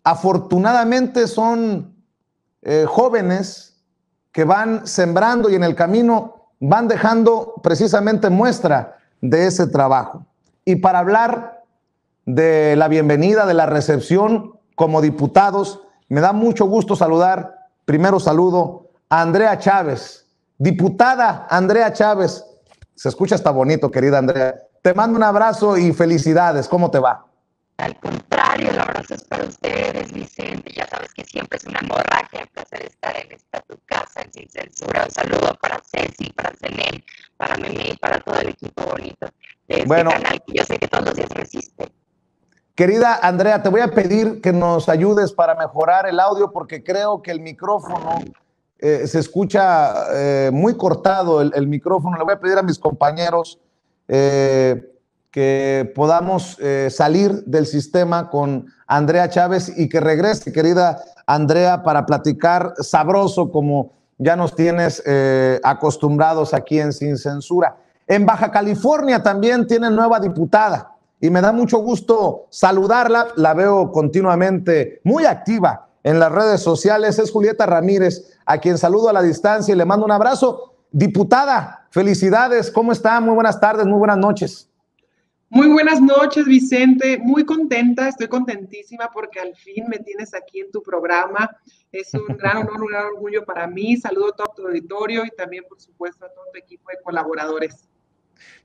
afortunadamente son jóvenes que van sembrando y en el camino van dejando precisamente muestra de ese trabajo. Y para hablar de la bienvenida, de la recepción como diputados, me da mucho gusto saludar, primero saludo a Andrea Chávez, diputada Andrea Chávez. Se escucha hasta bonito, querida Andrea. Te mando un abrazo y felicidades. ¿Cómo te va? Al contrario, el abrazo es para ustedes, Vicente. Ya sabes que siempre es una hemorragia, un placer estar en esta tu casa, en Sin Censura. Un saludo para Ceci, para Zenel, para Meme y para todo el equipo bonito de este canal que yo sé que todos los días resiste. Querida Andrea, te voy a pedir que nos ayudes para mejorar el audio porque creo que el micrófono se escucha muy cortado el micrófono. Le voy a pedir a mis compañeros que podamos salir del sistema con Andrea Chávez y que regrese, querida Andrea, para platicar sabroso como ya nos tienes acostumbrados aquí en Sin Censura. En Baja California también tienen nueva diputada y me da mucho gusto saludarla. La veo continuamente muy activa en las redes sociales. Es Julieta Ramírez, a quien saludo a la distancia y le mando un abrazo. Diputada, felicidades. ¿Cómo está? Muy buenas tardes, muy buenas noches. Muy buenas noches, Vicente. Muy contenta, estoy contentísima porque al fin me tienes aquí en tu programa. Es un gran honor, un gran orgullo para mí. Saludo a todo tu auditorio y también, por supuesto, a todo tu equipo de colaboradores.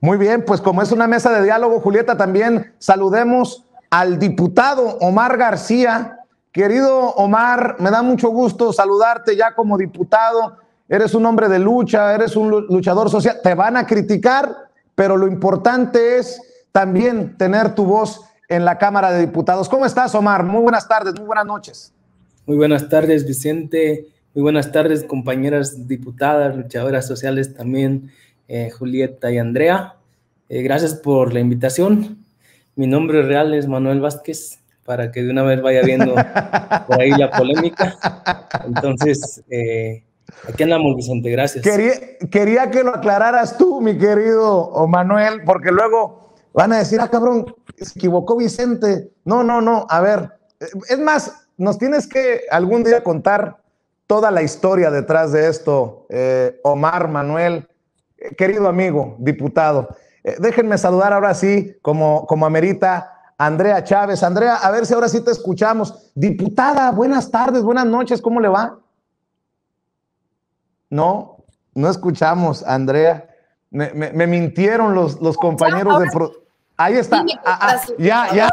Muy bien, pues como es una mesa de diálogo, Julieta, también saludemos al diputado Omar García. Querido Omar, me da mucho gusto saludarte ya como diputado. Eres un hombre de lucha, eres un luchador social. Te van a criticar, pero lo importante es también tener tu voz en la Cámara de Diputados. ¿Cómo estás, Omar? Muy buenas tardes, muy buenas noches. Muy buenas tardes, Vicente. Muy buenas tardes, compañeras diputadas, luchadoras sociales también, Julieta y Andrea. Gracias por la invitación. Mi nombre real es Manuel Vázquez, para que de una vez vaya viendo por ahí la polémica. Entonces, aquí andamos, Vicente, gracias. Quería que lo aclararas tú, mi querido Manuel, porque luego van a decir, ah, cabrón, se equivocó Vicente. No, a ver, es más, nos tienes que algún día contar toda la historia detrás de esto, Omar, Manuel, querido amigo, diputado. Déjenme saludar ahora sí, como amerita, Andrea Chávez. Andrea, a ver si ahora sí te escuchamos. Diputada, buenas tardes, buenas noches, ¿cómo le va? No escuchamos, Andrea. Me mintieron los compañeros de... Ahí está. Ya.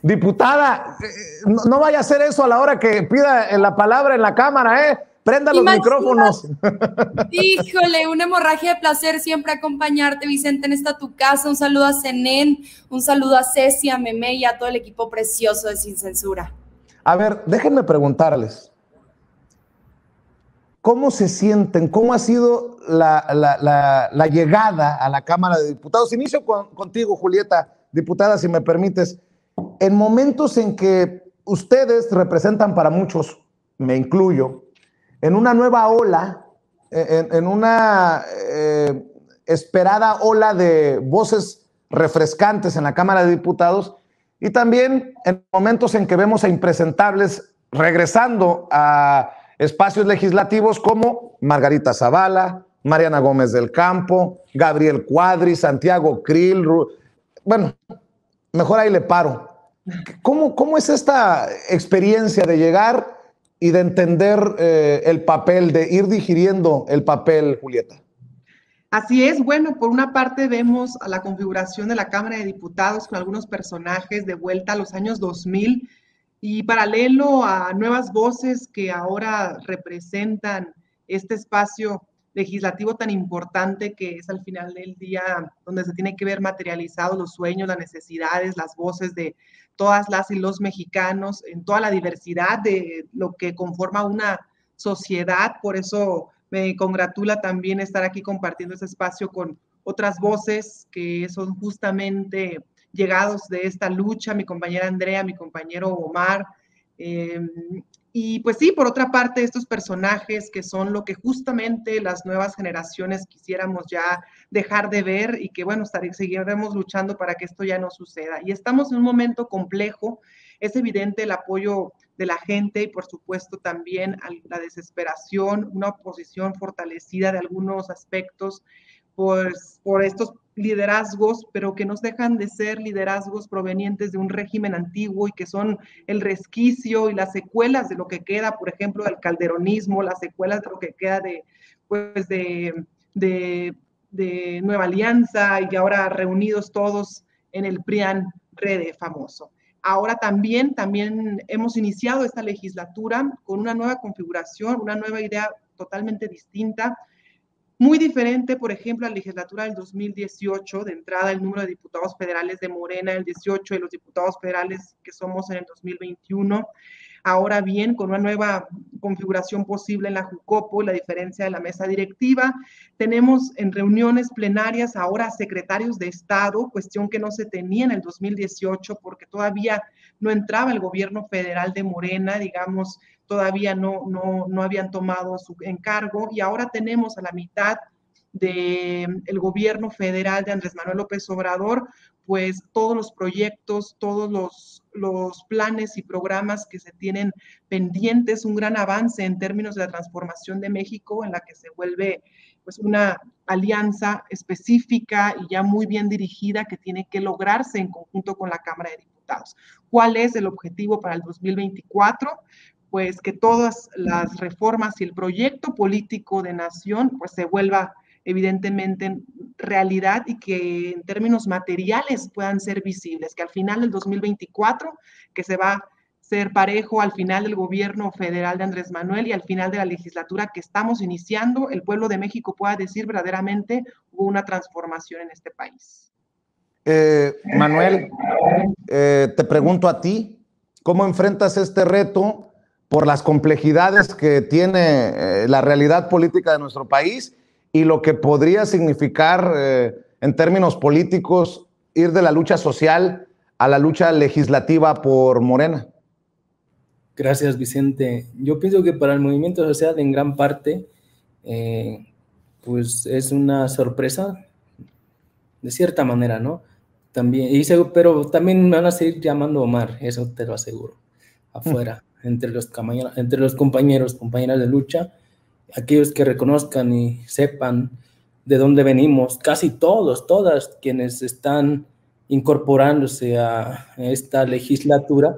Diputada, no vaya a hacer eso a la hora que pida la palabra en la cámara, ¿eh? Prenda los micrófonos. Híjole, una hemorragia de placer siempre acompañarte, Vicente, en esta tu casa. Un saludo a Zenén, un saludo a Ceci, a Meme y a todo el equipo precioso de Sin Censura. A ver, déjenme preguntarles. ¿Cómo se sienten? ¿Cómo ha sido la llegada a la Cámara de Diputados? Inicio contigo, Julieta, diputada, si me permites. En momentos en que ustedes representan para muchos, me incluyo, en una nueva ola, en una esperada ola de voces refrescantes en la Cámara de Diputados, y también en momentos en que vemos a impresentables regresando a espacios legislativos como Margarita Zavala, Mariana Gómez del Campo, Gabriel Cuadri, Santiago Krill. Bueno, mejor ahí le paro. ¿Cómo es esta experiencia de llegar y de entender el papel, de ir digiriendo el papel, Julieta? Así es, bueno, por una parte vemos a la configuración de la Cámara de Diputados con algunos personajes de vuelta a los años 2000 y paralelo a nuevas voces que ahora representan este espacio legislativo tan importante que es al final del día donde se tiene que ver materializados los sueños, las necesidades, las voces de todas las y los mexicanos en toda la diversidad de lo que conforma una sociedad. Por eso me congratula también estar aquí compartiendo este espacio con otras voces que son justamente llegados de esta lucha, mi compañera Andrea, mi compañero Omar, Y pues sí, por otra parte, estos personajes que son lo que justamente las nuevas generaciones quisiéramos ya dejar de ver y que bueno, seguiremos luchando para que esto ya no suceda. Y estamos en un momento complejo, es evidente el apoyo de la gente y por supuesto también la desesperación, una oposición fortalecida de algunos aspectos por estos liderazgos, pero que nos dejan de ser liderazgos provenientes de un régimen antiguo y que son el resquicio y las secuelas de lo que queda, por ejemplo, del calderonismo, las secuelas de lo que queda de Nueva Alianza y ahora reunidos todos en el PRIAN Rede famoso. Ahora también hemos iniciado esta legislatura con una nueva configuración, una nueva idea totalmente distinta, muy diferente, por ejemplo, a la legislatura del 2018, de entrada el número de diputados federales de Morena, el 18 de los diputados federales que somos en el 2021. Ahora bien, con una nueva configuración posible en la Jucopo, la diferencia de la mesa directiva, tenemos en reuniones plenarias ahora secretarios de Estado, cuestión que no se tenía en el 2018 porque todavía no entraba el gobierno federal de Morena, digamos, todavía no habían tomado su encargo y ahora tenemos a la mitad del gobierno federal de Andrés Manuel López Obrador, pues todos los proyectos, todos los planes y programas que se tienen pendientes, un gran avance en términos de la transformación de México, en la que se vuelve pues una alianza específica y ya muy bien dirigida que tiene que lograrse en conjunto con la Cámara de Diputados. ¿Cuál es el objetivo para el 2024? Pues que todas las reformas y el proyecto político de nación pues se vuelva evidentemente realidad y que en términos materiales puedan ser visibles, que al final del 2024, que se va a ser parejo al final del gobierno federal de Andrés Manuel y al final de la legislatura que estamos iniciando, el pueblo de México pueda decir verdaderamente hubo una transformación en este país. Manuel, te pregunto a ti, ¿cómo enfrentas este reto por las complejidades que tiene la realidad política de nuestro país y lo que podría significar en términos políticos ir de la lucha social a la lucha legislativa por Morena? Gracias, Vicente. Yo pienso que para el movimiento social en gran parte pues es una sorpresa de cierta manera, ¿no? También, pero también me van a seguir llamando Omar, eso te lo aseguro, afuera. Entre los compañeros, compañeras de lucha, aquellos que reconozcan y sepan de dónde venimos, casi todas quienes están incorporándose a esta legislatura,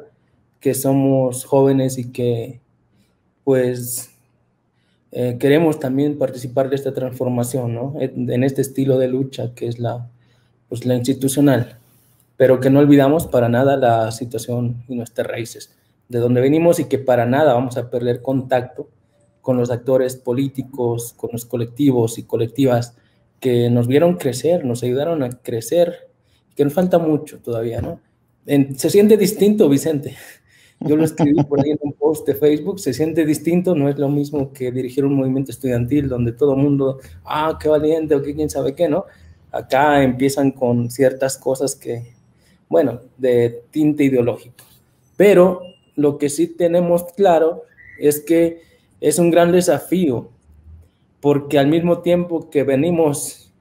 que somos jóvenes y que pues queremos también participar de esta transformación, ¿no? En este estilo de lucha que es la institucional, pero que no olvidamos para nada la situación y nuestras raíces, de donde venimos y que para nada vamos a perder contacto con los actores políticos, con los colectivos y colectivas que nos vieron crecer, nos ayudaron a crecer, que nos falta mucho todavía, ¿no? Se siente distinto, Vicente. Yo lo escribí por ahí en un post de Facebook, se siente distinto, no es lo mismo que dirigir un movimiento estudiantil donde todo el mundo, qué valiente o qué quién sabe qué, ¿no? Acá empiezan con ciertas cosas que, bueno, de tinte ideológico. Pero lo que sí tenemos claro es que es un gran desafío, porque al mismo tiempo que venimos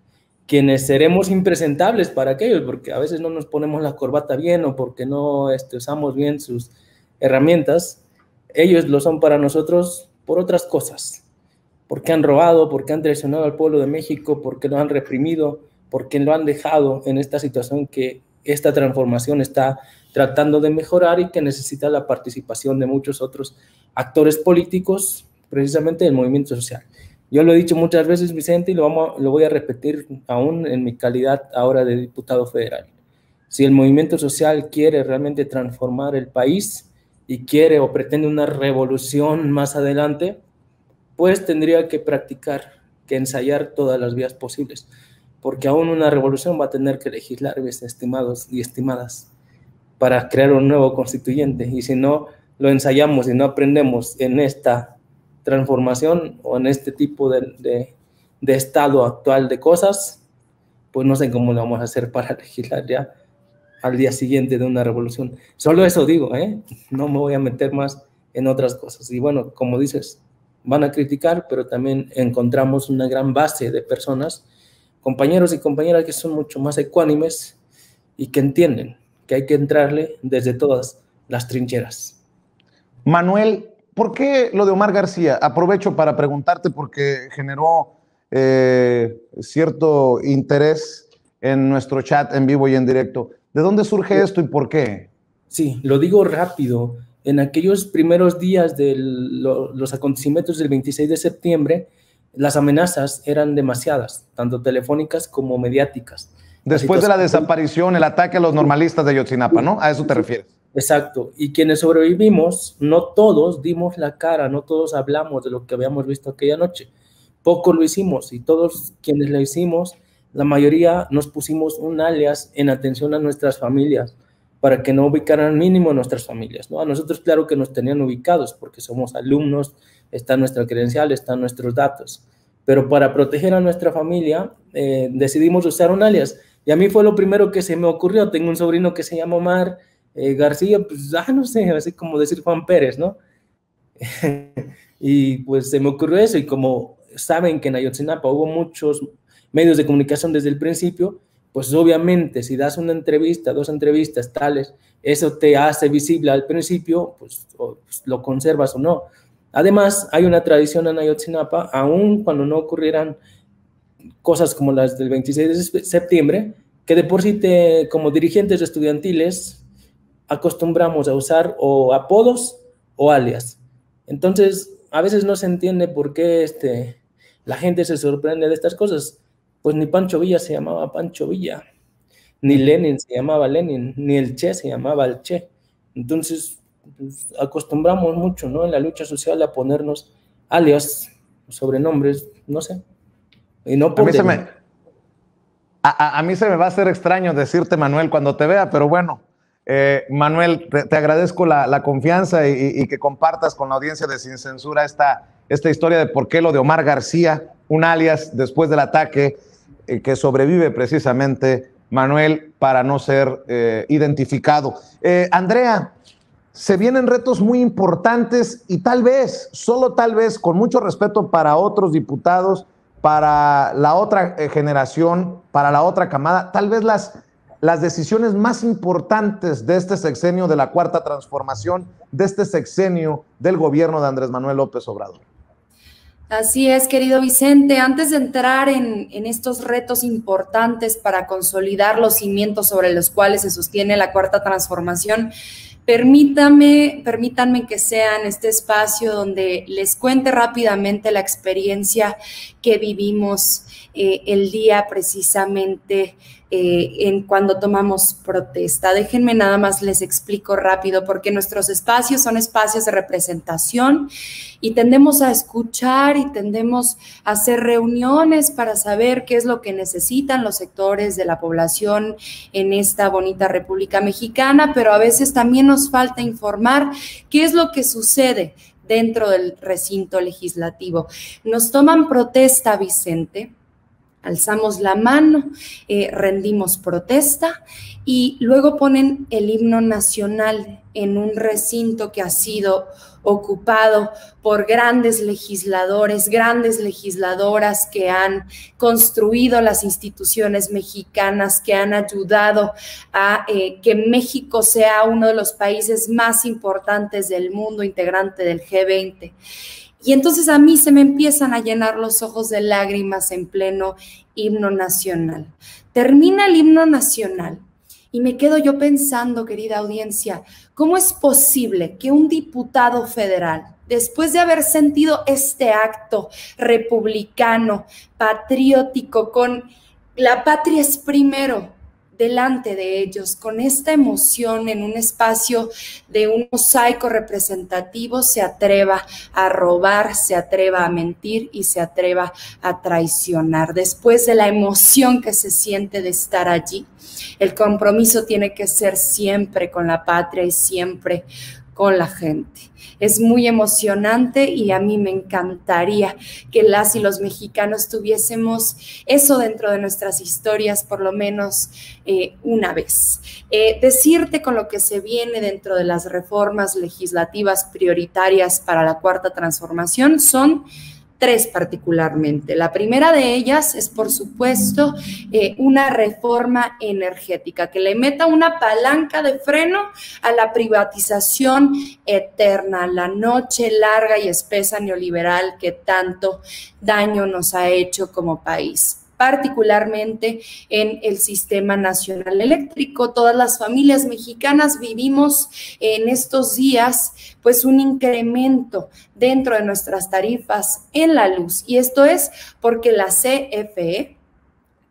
quienes seremos impresentables para aquellos, porque a veces no nos ponemos la corbata bien o porque no usamos bien sus herramientas, ellos lo son para nosotros por otras cosas, porque han robado, porque han traicionado al pueblo de México, porque lo han reprimido, porque lo han dejado en esta situación que esta transformación está tratando de mejorar y que necesita la participación de muchos otros actores políticos, precisamente del movimiento social. Yo lo he dicho muchas veces, Vicente, y lo voy a repetir aún en mi calidad ahora de diputado federal. Si el movimiento social quiere realmente transformar el país y quiere o pretende una revolución más adelante, pues tendría que practicar, que ensayar todas las vías posibles, porque aún una revolución va a tener que legislar, mis estimados y estimadas, para crear un nuevo constituyente, y si no lo ensayamos y no aprendemos en esta transformación o en este tipo de estado actual de cosas, pues no sé cómo lo vamos a hacer para legislar ya al día siguiente de una revolución. Solo eso digo, no me voy a meter más en otras cosas. Y bueno, como dices, van a criticar, pero también encontramos una gran base de personas, compañeros y compañeras que son mucho más ecuánimes y que entienden que hay que entrarle desde todas las trincheras. Manuel, ¿por qué lo de Omar García? Aprovecho para preguntarte porque generó cierto interés en nuestro chat en vivo y en directo. ¿De dónde surge esto y por qué? Sí, lo digo rápido. En aquellos primeros días de los acontecimientos del 26 de septiembre, las amenazas eran demasiadas, tanto telefónicas como mediáticas. Después de la desaparición, el ataque a los normalistas de Ayotzinapa, ¿no? ¿A eso te refieres? Exacto. Y quienes sobrevivimos, no todos dimos la cara, no todos hablamos de lo que habíamos visto aquella noche. Poco lo hicimos y todos quienes lo hicimos, la mayoría nos pusimos un alias en atención a nuestras familias, para que no ubicaran mínimo nuestras familias, ¿no? A nosotros claro que nos tenían ubicados porque somos alumnos, está nuestra credencial, están nuestros datos, pero para proteger a nuestra familia decidimos usar un alias y a mí fue lo primero que se me ocurrió. Tengo un sobrino que se llama Omar García, pues no sé, así como decir Juan Pérez, ¿no? Y pues se me ocurrió eso y como saben que en Ayotzinapa hubo muchos medios de comunicación desde el principio, pues obviamente si das una entrevista, 2 entrevistas tales, eso te hace visible al principio, pues lo conservas o no. Además, hay una tradición en Ayotzinapa, aun cuando no ocurrieran cosas como las del 26 de septiembre, que de por sí como dirigentes estudiantiles acostumbramos a usar o apodos o alias. Entonces, a veces no se entiende por qué la gente se sorprende de estas cosas. Pues ni Pancho Villa se llamaba Pancho Villa, ni Lenin se llamaba Lenin, ni el Che se llamaba el Che. Entonces, pues, acostumbramos mucho, ¿no? En la lucha social a ponernos alias, sobrenombres, no sé. Y no por a mí se me va a hacer extraño decirte Manuel cuando te vea, pero bueno, Manuel, te agradezco la confianza y que compartas con la audiencia de Sin Censura esta historia de por qué lo de Omar García, un alias después del ataque, que sobrevive precisamente Manuel para no ser identificado. Andrea, se vienen retos muy importantes y tal vez, solo tal vez, con mucho respeto para otros diputados, para la otra generación, para la otra camada, tal vez las decisiones más importantes de este sexenio de la Cuarta Transformación, de este sexenio del gobierno de Andrés Manuel López Obrador. Así es, querido Vicente. Antes de entrar en estos retos importantes para consolidar los cimientos sobre los cuales se sostiene la Cuarta Transformación, permítanme que sea en este espacio donde les cuente rápidamente la experiencia que vivimos el día precisamente en cuando tomamos protesta. Déjenme nada más les explico rápido, porque nuestros espacios son espacios de representación y tendemos a escuchar y tendemos a hacer reuniones para saber qué es lo que necesitan los sectores de la población en esta bonita República Mexicana, pero a veces también nos falta informar qué es lo que sucede dentro del recinto legislativo. Nos toman protesta, Vicente, alzamos la mano, rendimos protesta y luego ponen el himno nacional en un recinto que ha sido ocupado por grandes legisladores, grandes legisladoras que han construido las instituciones mexicanas, que han ayudado a que México sea uno de los países más importantes del mundo, integrante del G20. Y entonces a mí se me empiezan a llenar los ojos de lágrimas en pleno himno nacional. Termina el himno nacional y me quedo yo pensando, querida audiencia, ¿cómo es posible que un diputado federal, después de haber sentido este acto republicano, patriótico, con la patria es primero delante de ellos, con esta emoción en un espacio de un mosaico representativo, se atreva a robar, se atreva a mentir y se atreva a traicionar? Después de la emoción que se siente de estar allí, el compromiso tiene que ser siempre con la patria y siempre con la gente. Es muy emocionante y a mí me encantaría que las y los mexicanos tuviésemos eso dentro de nuestras historias por lo menos una vez. Decirte con lo que se viene dentro de las reformas legislativas prioritarias para la Cuarta Transformación son 3 particularmente. La primera de ellas es, por supuesto, una reforma energética que le meta una palanca de freno a la privatización eterna, la noche larga y espesa neoliberal que tanto daño nos ha hecho como país, particularmente en el Sistema Nacional Eléctrico. Todas las familias mexicanas vivimos en estos días pues un incremento dentro de nuestras tarifas en la luz, y esto es porque la CFE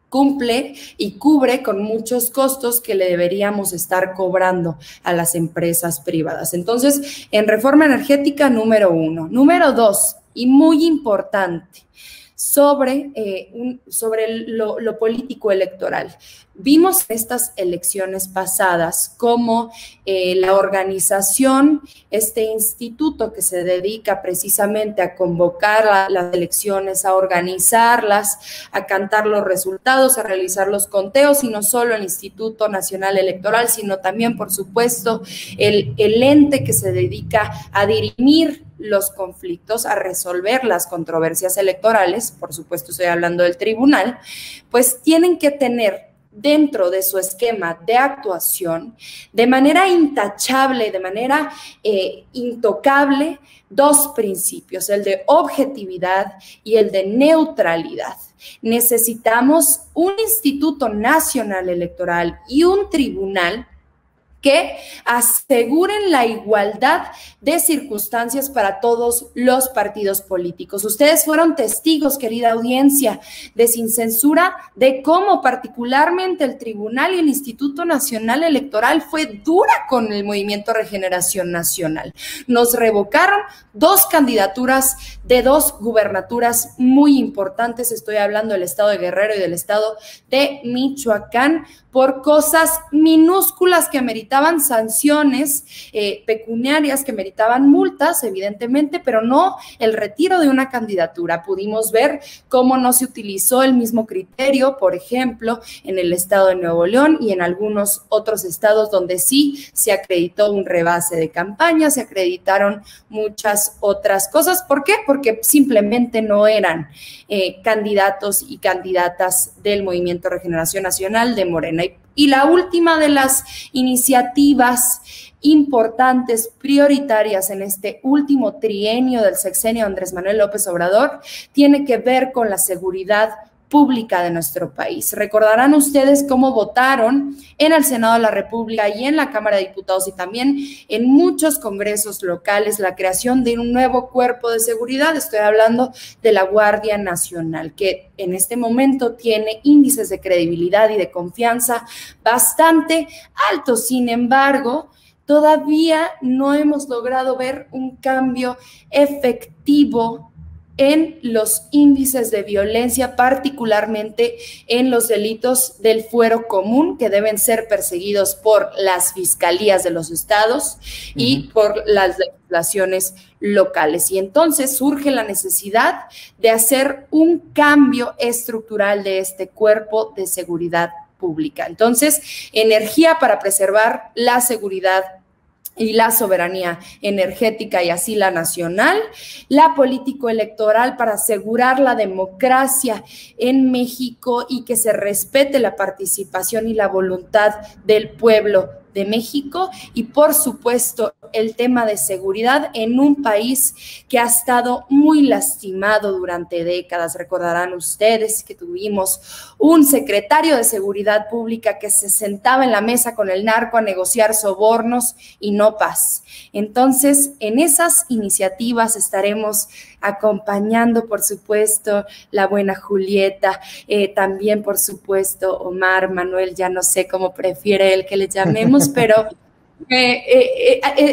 cumple y cubre con muchos costos que le deberíamos estar cobrando a las empresas privadas. Entonces, en reforma energética, número 1. Número 2, y muy importante, sobre lo político electoral. Vimos en estas elecciones pasadas cómo la organización, este instituto que se dedica precisamente a convocar las elecciones, a organizarlas, a cantar los resultados, a realizar los conteos, y no solo el Instituto Nacional Electoral, sino también, por supuesto, el ente que se dedica a dirimir los conflictos, a resolver las controversias electorales, por supuesto estoy hablando del tribunal, pues tienen que tener dentro de su esquema de actuación, de manera intachable, de manera intocable, 2 principios, el de objetividad y el de neutralidad. Necesitamos un Instituto Nacional Electoral y un tribunal que aseguren la igualdad de circunstancias para todos los partidos políticos. Ustedes fueron testigos, querida audiencia, de Sin Censura, de cómo particularmente el Tribunal y el Instituto Nacional Electoral fue dura con el Movimiento Regeneración Nacional. Nos revocaron 2 candidaturas de 2 gubernaturas muy importantes, estoy hablando del estado de Guerrero y del estado de Michoacán, por cosas minúsculas que meritaban sanciones pecuniarias, que meritaban multas, evidentemente, pero no el retiro de una candidatura. Pudimos ver cómo no se utilizó el mismo criterio, por ejemplo, en el estado de Nuevo León y en algunos otros estados donde sí se acreditó un rebase de campaña, se acreditaron muchas otras cosas. ¿Por qué? Porque simplemente no eran candidatos y candidatas del Movimiento Regeneración Nacional de Morena. Y la última de las iniciativas importantes, prioritarias en este último trienio del sexenio de Andrés Manuel López Obrador, tiene que ver con la seguridad pública de nuestro país. Recordarán ustedes cómo votaron en el Senado de la República y en la Cámara de Diputados y también en muchos congresos locales la creación de un nuevo cuerpo de seguridad. Estoy hablando de la Guardia Nacional, que en este momento tiene índices de credibilidad y de confianza bastante altos. Sin embargo, todavía no hemos logrado ver un cambio efectivo en los índices de violencia, particularmente en los delitos del fuero común, que deben ser perseguidos por las fiscalías de los estados y por las legislaciones locales. Y entonces surge la necesidad de hacer un cambio estructural de este cuerpo de seguridad pública. Entonces, energía para preservar la seguridad y la soberanía energética y así la nacional, la político-electoral para asegurar la democracia en México y que se respete la participación y la voluntad del pueblo de México, y por supuesto el tema de seguridad en un país que ha estado muy lastimado durante décadas. Recordarán ustedes que tuvimos un secretario de Seguridad Pública que se sentaba en la mesa con el narco a negociar sobornos y no paz. Entonces, en esas iniciativas estaremos acompañando, por supuesto, la buena Julieta, también, por supuesto, Omar, Manuel, ya no sé cómo prefiere él que le llamemos, pero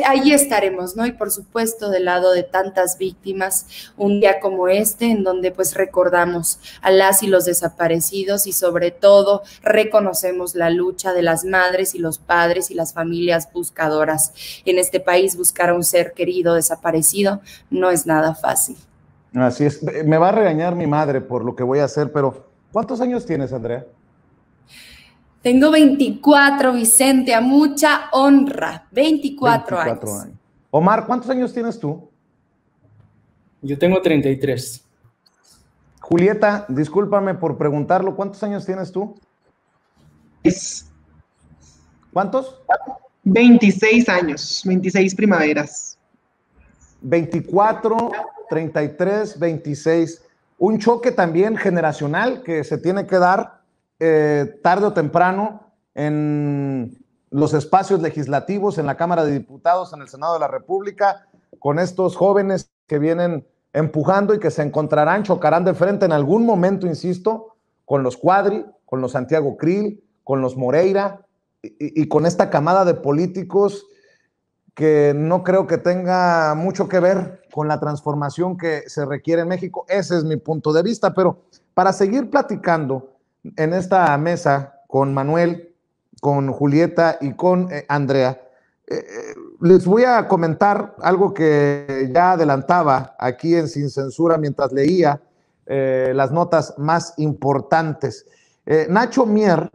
Ahí estaremos, ¿no? Y por supuesto del lado de tantas víctimas, un día como este, en donde pues recordamos a las y los desaparecidos y sobre todo reconocemos la lucha de las madres y los padres y las familias buscadoras. En este país buscar a un ser querido desaparecido no es nada fácil. Así es. Me va a regañar mi madre por lo que voy a hacer, pero ¿cuántos años tienes, Andrea? Tengo 24, Vicente, a mucha honra. 24 años. Omar, ¿cuántos años tienes tú? Yo tengo 33. Julieta, discúlpame por preguntarlo, ¿cuántos años tienes tú? ¿Cuántos? 26 años, 26 primaveras. 24, 33, 26. Un choque también generacional que se tiene que dar tarde o temprano en los espacios legislativos, en la Cámara de Diputados, en el Senado de la República, con estos jóvenes que vienen empujando y que se encontrarán, chocarán de frente en algún momento, insisto, con los Cuadri, con los Santiago Krill, con los Moreira y con esta camada de políticos que no creo que tenga mucho que ver con la transformación que se requiere en México. Ese es mi punto de vista, pero para seguir platicando en esta mesa con Manuel, con Julieta y con Andrea, les voy a comentar algo que ya adelantaba aquí en Sin Censura mientras leía las notas más importantes. Nacho Mier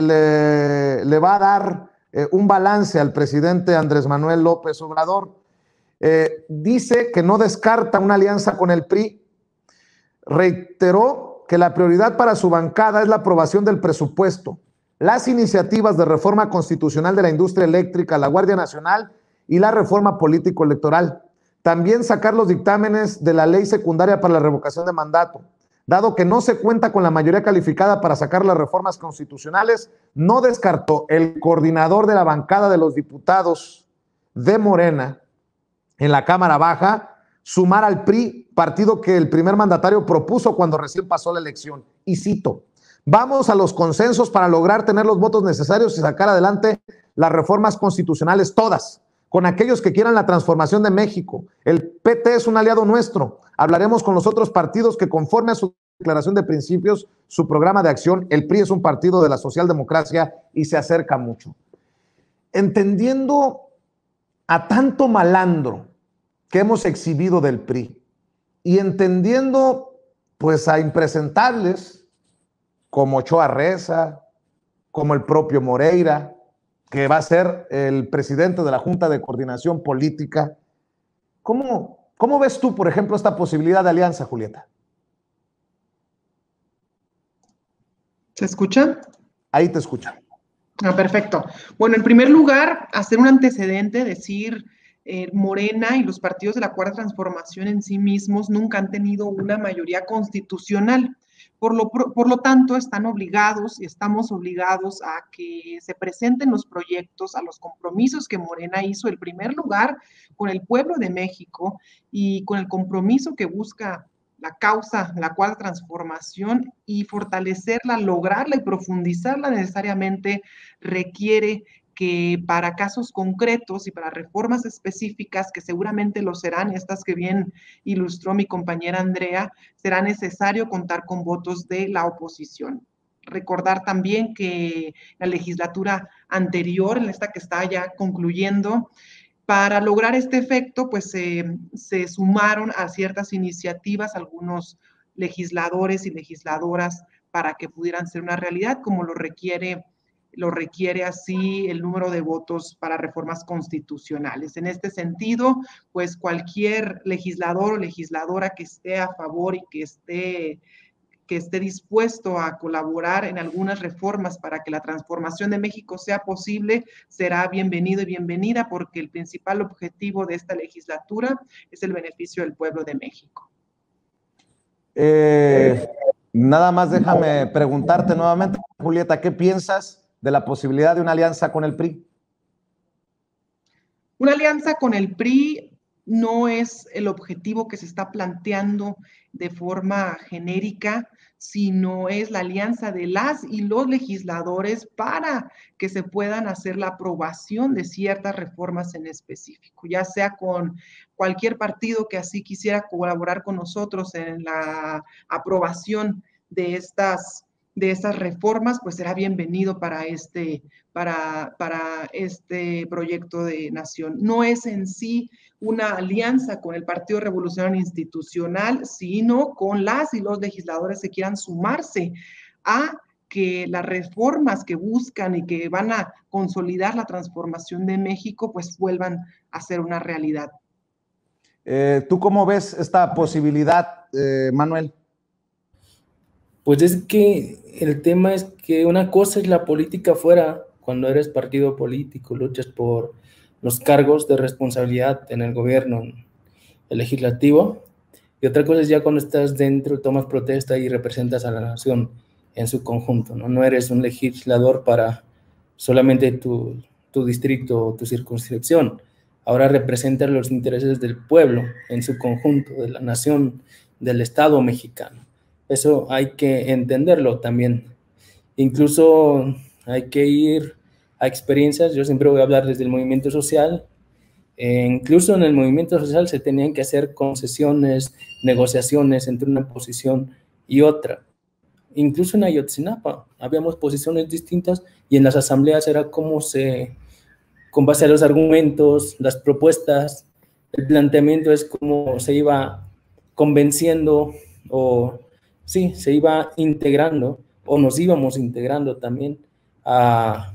le va a dar un balance al presidente Andrés Manuel López Obrador. Dice que no descarta una alianza con el PRI. Reiteró que la prioridad para su bancada es la aprobación del presupuesto, las iniciativas de reforma constitucional de la industria eléctrica, la Guardia Nacional y la reforma político-electoral. También sacar los dictámenes de la ley secundaria para la revocación de mandato. Dado que no se cuenta con la mayoría calificada para sacar las reformas constitucionales, no descartó el coordinador de la bancada de los diputados de Morena en la Cámara Baja sumar al PRI, partido que el primer mandatario propuso cuando recién pasó la elección. Y cito: vamos a los consensos para lograr tener los votos necesarios y sacar adelante las reformas constitucionales todas, con aquellos que quieran la transformación de México. El PT es un aliado nuestro. Hablaremos con los otros partidos que conforme a su declaración de principios, su programa de acción, el PRI es un partido de la socialdemocracia y se acerca mucho. Entendiendo a tanto malandro que hemos exhibido del PRI y entendiendo pues a impresentables como Ochoa Reza, como el propio Moreira, que va a ser el presidente de la Junta de Coordinación Política. ¿Cómo ves tú, por ejemplo, esta posibilidad de alianza, Julieta? ¿Se escucha? Ahí te escucho. Perfecto. Bueno, en primer lugar, hacer un antecedente, decir Morena y los partidos de la Cuarta Transformación en sí mismos nunca han tenido una mayoría constitucional. Por lo tanto, están obligados y estamos obligados a que se presenten los proyectos, a los compromisos que Morena hizo, en primer lugar, con el pueblo de México y con el compromiso que busca la causa, la Cuarta Transformación, y fortalecerla, lograrla y profundizarla necesariamente requiere que para casos concretos y para reformas específicas, que seguramente lo serán, estas que bien ilustró mi compañera Andrea, será necesario contar con votos de la oposición. Recordar también que la legislatura anterior, en esta que está ya concluyendo, para lograr este efecto, pues se sumaron a ciertas iniciativas algunos legisladores y legisladoras para que pudieran ser una realidad, como lo requiere así el número de votos para reformas constitucionales. En este sentido, pues cualquier legislador o legisladora que esté a favor y que esté dispuesto a colaborar en algunas reformas para que la transformación de México sea posible, será bienvenido y bienvenida, porque el principal objetivo de esta legislatura es el beneficio del pueblo de México. Nada más déjame preguntarte nuevamente, Julieta, ¿qué piensas de la posibilidad de una alianza con el PRI? Una alianza con el PRI no es el objetivo que se está planteando de forma genérica, sino es la alianza de las y los legisladores para que se puedan hacer la aprobación de ciertas reformas en específico, ya sea con cualquier partido que así quisiera colaborar con nosotros en la aprobación de estas reformas, pues será bienvenido para este proyecto de nación. No es en sí una alianza con el Partido Revolucionario Institucional, sino con las y los legisladores que quieran sumarse a que las reformas que buscan y que van a consolidar la transformación de México, pues vuelvan a ser una realidad. ¿Tú cómo ves esta posibilidad, Manuel? Pues es que el tema es que una cosa es la política afuera, cuando eres partido político, luchas por los cargos de responsabilidad en el gobierno, en el legislativo, y otra cosa es ya cuando estás dentro, tomas protesta y representas a la nación en su conjunto, ¿no? No eres un legislador para solamente tu distrito o tu circunscripción, ahora representas los intereses del pueblo en su conjunto, de la nación, del Estado mexicano. Eso hay que entenderlo también. Incluso hay que ir a experiencias. Yo siempre voy a hablar desde el movimiento social. Incluso en el movimiento social se tenían que hacer concesiones, negociaciones entre una posición y otra. Incluso en Ayotzinapa habíamos posiciones distintas y en las asambleas era como con base a los argumentos, las propuestas, el planteamiento es cómo se iba convenciendo o sí, se iba integrando o nos íbamos integrando también a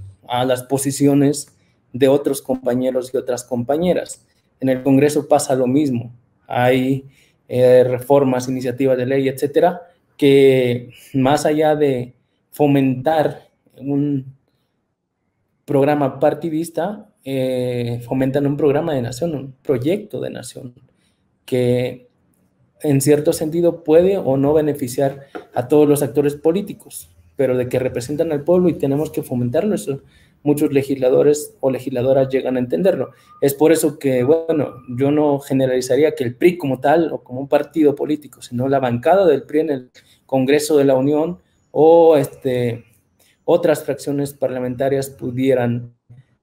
las posiciones de otros compañeros y otras compañeras. En el Congreso pasa lo mismo. Hay reformas, iniciativas de ley, etcétera, que más allá de fomentar un programa partidista, fomentan un programa de nación, un proyecto de nación, que en cierto sentido puede o no beneficiar a todos los actores políticos, pero de que representan al pueblo y tenemos que fomentarlo, eso muchos legisladores o legisladoras llegan a entenderlo. Es por eso que, bueno, yo no generalizaría que el PRI como tal o como un partido político, sino la bancada del PRI en el Congreso de la Unión o otras fracciones parlamentarias pudieran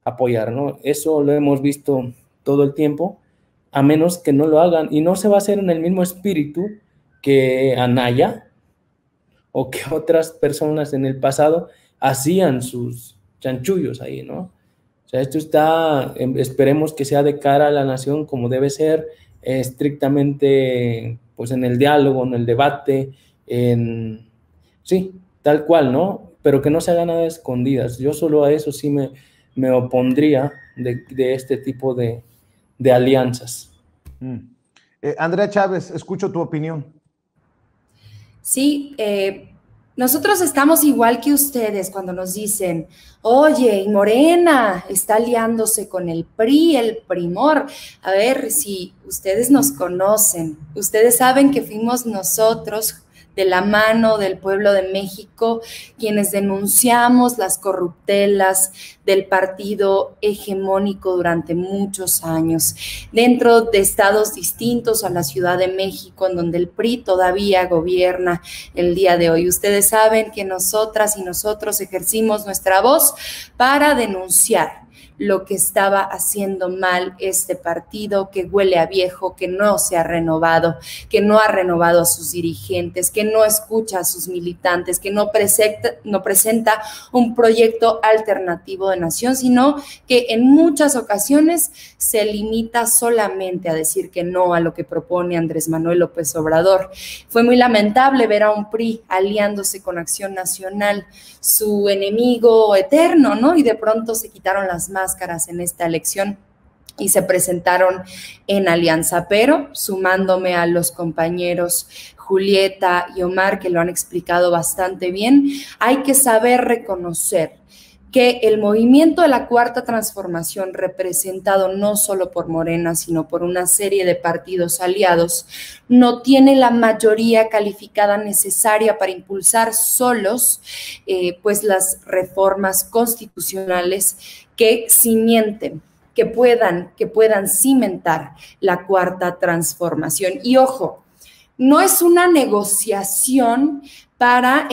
apoyar, ¿no? Eso lo hemos visto todo el tiempo, a menos que no lo hagan, y no se va a hacer en el mismo espíritu que Anaya o que otras personas en el pasado hacían sus chanchullos ahí, ¿no? O sea, esto está, esperemos que sea de cara a la nación como debe ser, estrictamente pues en el diálogo, en el debate, sí, tal cual, ¿no? Pero que no se haga nada de escondidas. Yo solo a eso sí me opondría de este tipo de alianzas. Andrea Chávez, escucho tu opinión. Sí, nosotros estamos igual que ustedes cuando nos dicen, oye, y Morena está aliándose con el PRI, el Primor. A ver, si ustedes nos conocen, ustedes saben que fuimos nosotros de la mano del pueblo de México, quienes denunciamos las corruptelas del partido hegemónico durante muchos años, dentro de estados distintos a la Ciudad de México, en donde el PRI todavía gobierna el día de hoy. Ustedes saben que nosotras y nosotros ejercimos nuestra voz para denunciar lo que estaba haciendo mal este partido, que huele a viejo, que no se ha renovado, que no ha renovado a sus dirigentes, que no escucha a sus militantes, que no presenta un proyecto alternativo de nación, sino que en muchas ocasiones se limita solamente a decir que no a lo que propone Andrés Manuel López Obrador. Fue muy lamentable ver a un PRI aliándose con Acción Nacional, su enemigo eterno, ¿no? Y de pronto se quitaron las máscaras en esta elección y se presentaron en alianza, pero sumándome a los compañeros Julieta y Omar, que lo han explicado bastante bien, hay que saber reconocer que el movimiento de la Cuarta Transformación, representado no solo por Morena, sino por una serie de partidos aliados, no tiene la mayoría calificada necesaria para impulsar solos pues las reformas constitucionales que cimienten, que puedan cimentar la cuarta transformación. Y ojo, no es una negociación para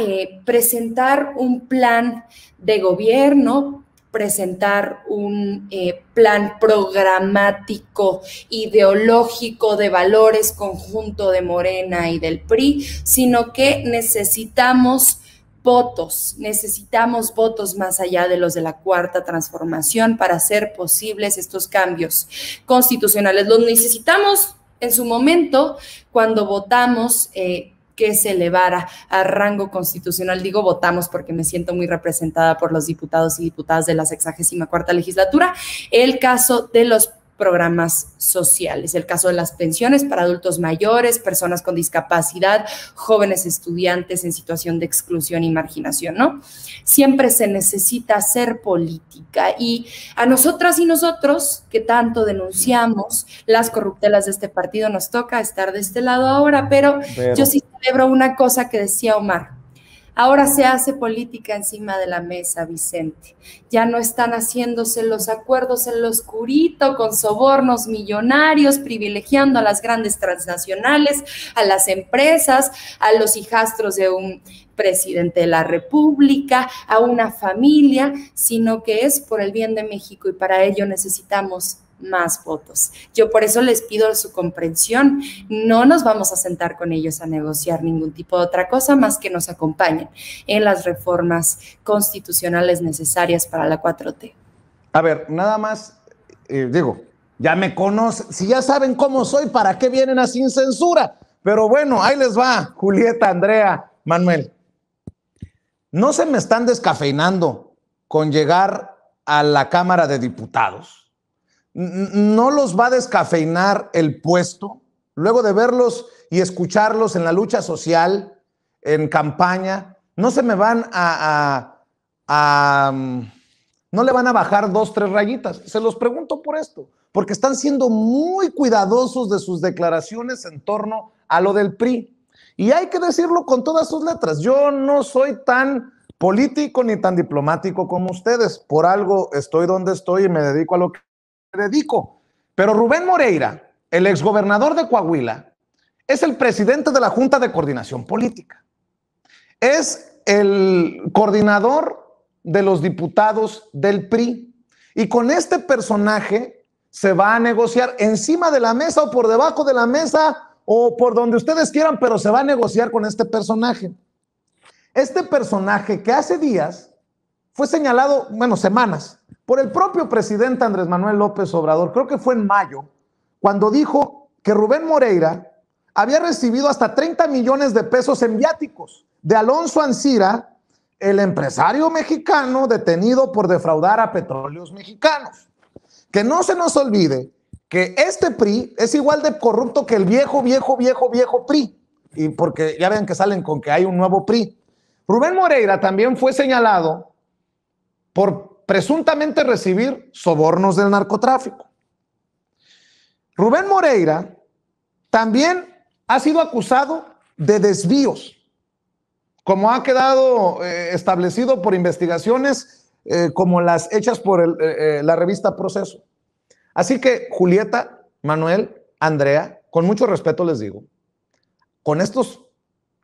presentar un plan de gobierno, presentar un plan programático, ideológico, de valores conjunto de Morena y del PRI, sino que necesitamos votos más allá de los de la cuarta transformación para hacer posibles estos cambios constitucionales. Los necesitamos en su momento cuando votamos que se elevara a rango constitucional. Digo votamos porque me siento muy representada por los diputados y diputadas de la 64ª legislatura. El caso de los programas sociales, el caso de las pensiones para adultos mayores, personas con discapacidad, jóvenes estudiantes en situación de exclusión y marginación, ¿no? Siempre se necesita hacer política y a nosotras y nosotros que tanto denunciamos las corruptelas de este partido nos toca estar de este lado ahora, pero yo sí celebro una cosa que decía Omar. Ahora se hace política encima de la mesa, Vicente. Ya no están haciéndose los acuerdos en lo oscurito con sobornos millonarios, privilegiando a las grandes transnacionales, a las empresas, a los hijastros de un presidente de la República, a una familia, sino que es por el bien de México y para ello necesitamos más votos. Yo por eso les pido su comprensión. No nos vamos a sentar con ellos a negociar ningún tipo de otra cosa más que nos acompañen en las reformas constitucionales necesarias para la 4T. A ver, nada más, digo, ya me conocen, si ya saben cómo soy, ¿para qué vienen a Sin Censura? Pero bueno, ahí les va, Julieta, Andrea, Manuel. No se me están descafeinando con llegar a la Cámara de Diputados. No los va a descafeinar el puesto, luego de verlos y escucharlos en la lucha social, en campaña, no se me van no le van a bajar 2, 3 rayitas. Se los pregunto por esto, porque están siendo muy cuidadosos de sus declaraciones en torno a lo del PRI. Y hay que decirlo con todas sus letras. Yo no soy tan político ni tan diplomático como ustedes. Por algo estoy donde estoy y me dedico a lo que dedico. Pero Rubén Moreira, el exgobernador de Coahuila, es el presidente de la Junta de Coordinación Política. Es el coordinador de los diputados del PRI. Y con este personaje se va a negociar encima de la mesa o por debajo de la mesa o por donde ustedes quieran, pero se va a negociar con este personaje. Este personaje que hace días fue señalado, bueno, semanas, por el propio presidente Andrés Manuel López Obrador, creo que fue en mayo, cuando dijo que Rubén Moreira había recibido hasta 30 millones de pesos en viáticos de Alonso Ancira, el empresario mexicano detenido por defraudar a Petróleos Mexicanos. Que no se nos olvide que este PRI es igual de corrupto que el viejo PRI, y porque ya ven que salen con que hay un nuevo PRI. Rubén Moreira también fue señalado por presuntamente recibir sobornos del narcotráfico. Rubén Moreira también ha sido acusado de desvíos, como ha quedado establecido por investigaciones como las hechas por la revista Proceso. Así que, Julieta, Manuel, Andrea, con mucho respeto les digo, con estos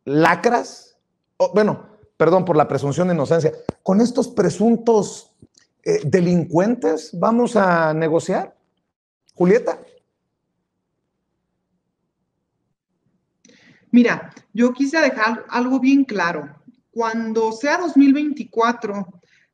lacras, bueno, perdón por la presunción de inocencia, con estos presuntos delincuentes vamos a negociar. Julieta. Mira, yo quise dejar algo bien claro. Cuando sea 2024,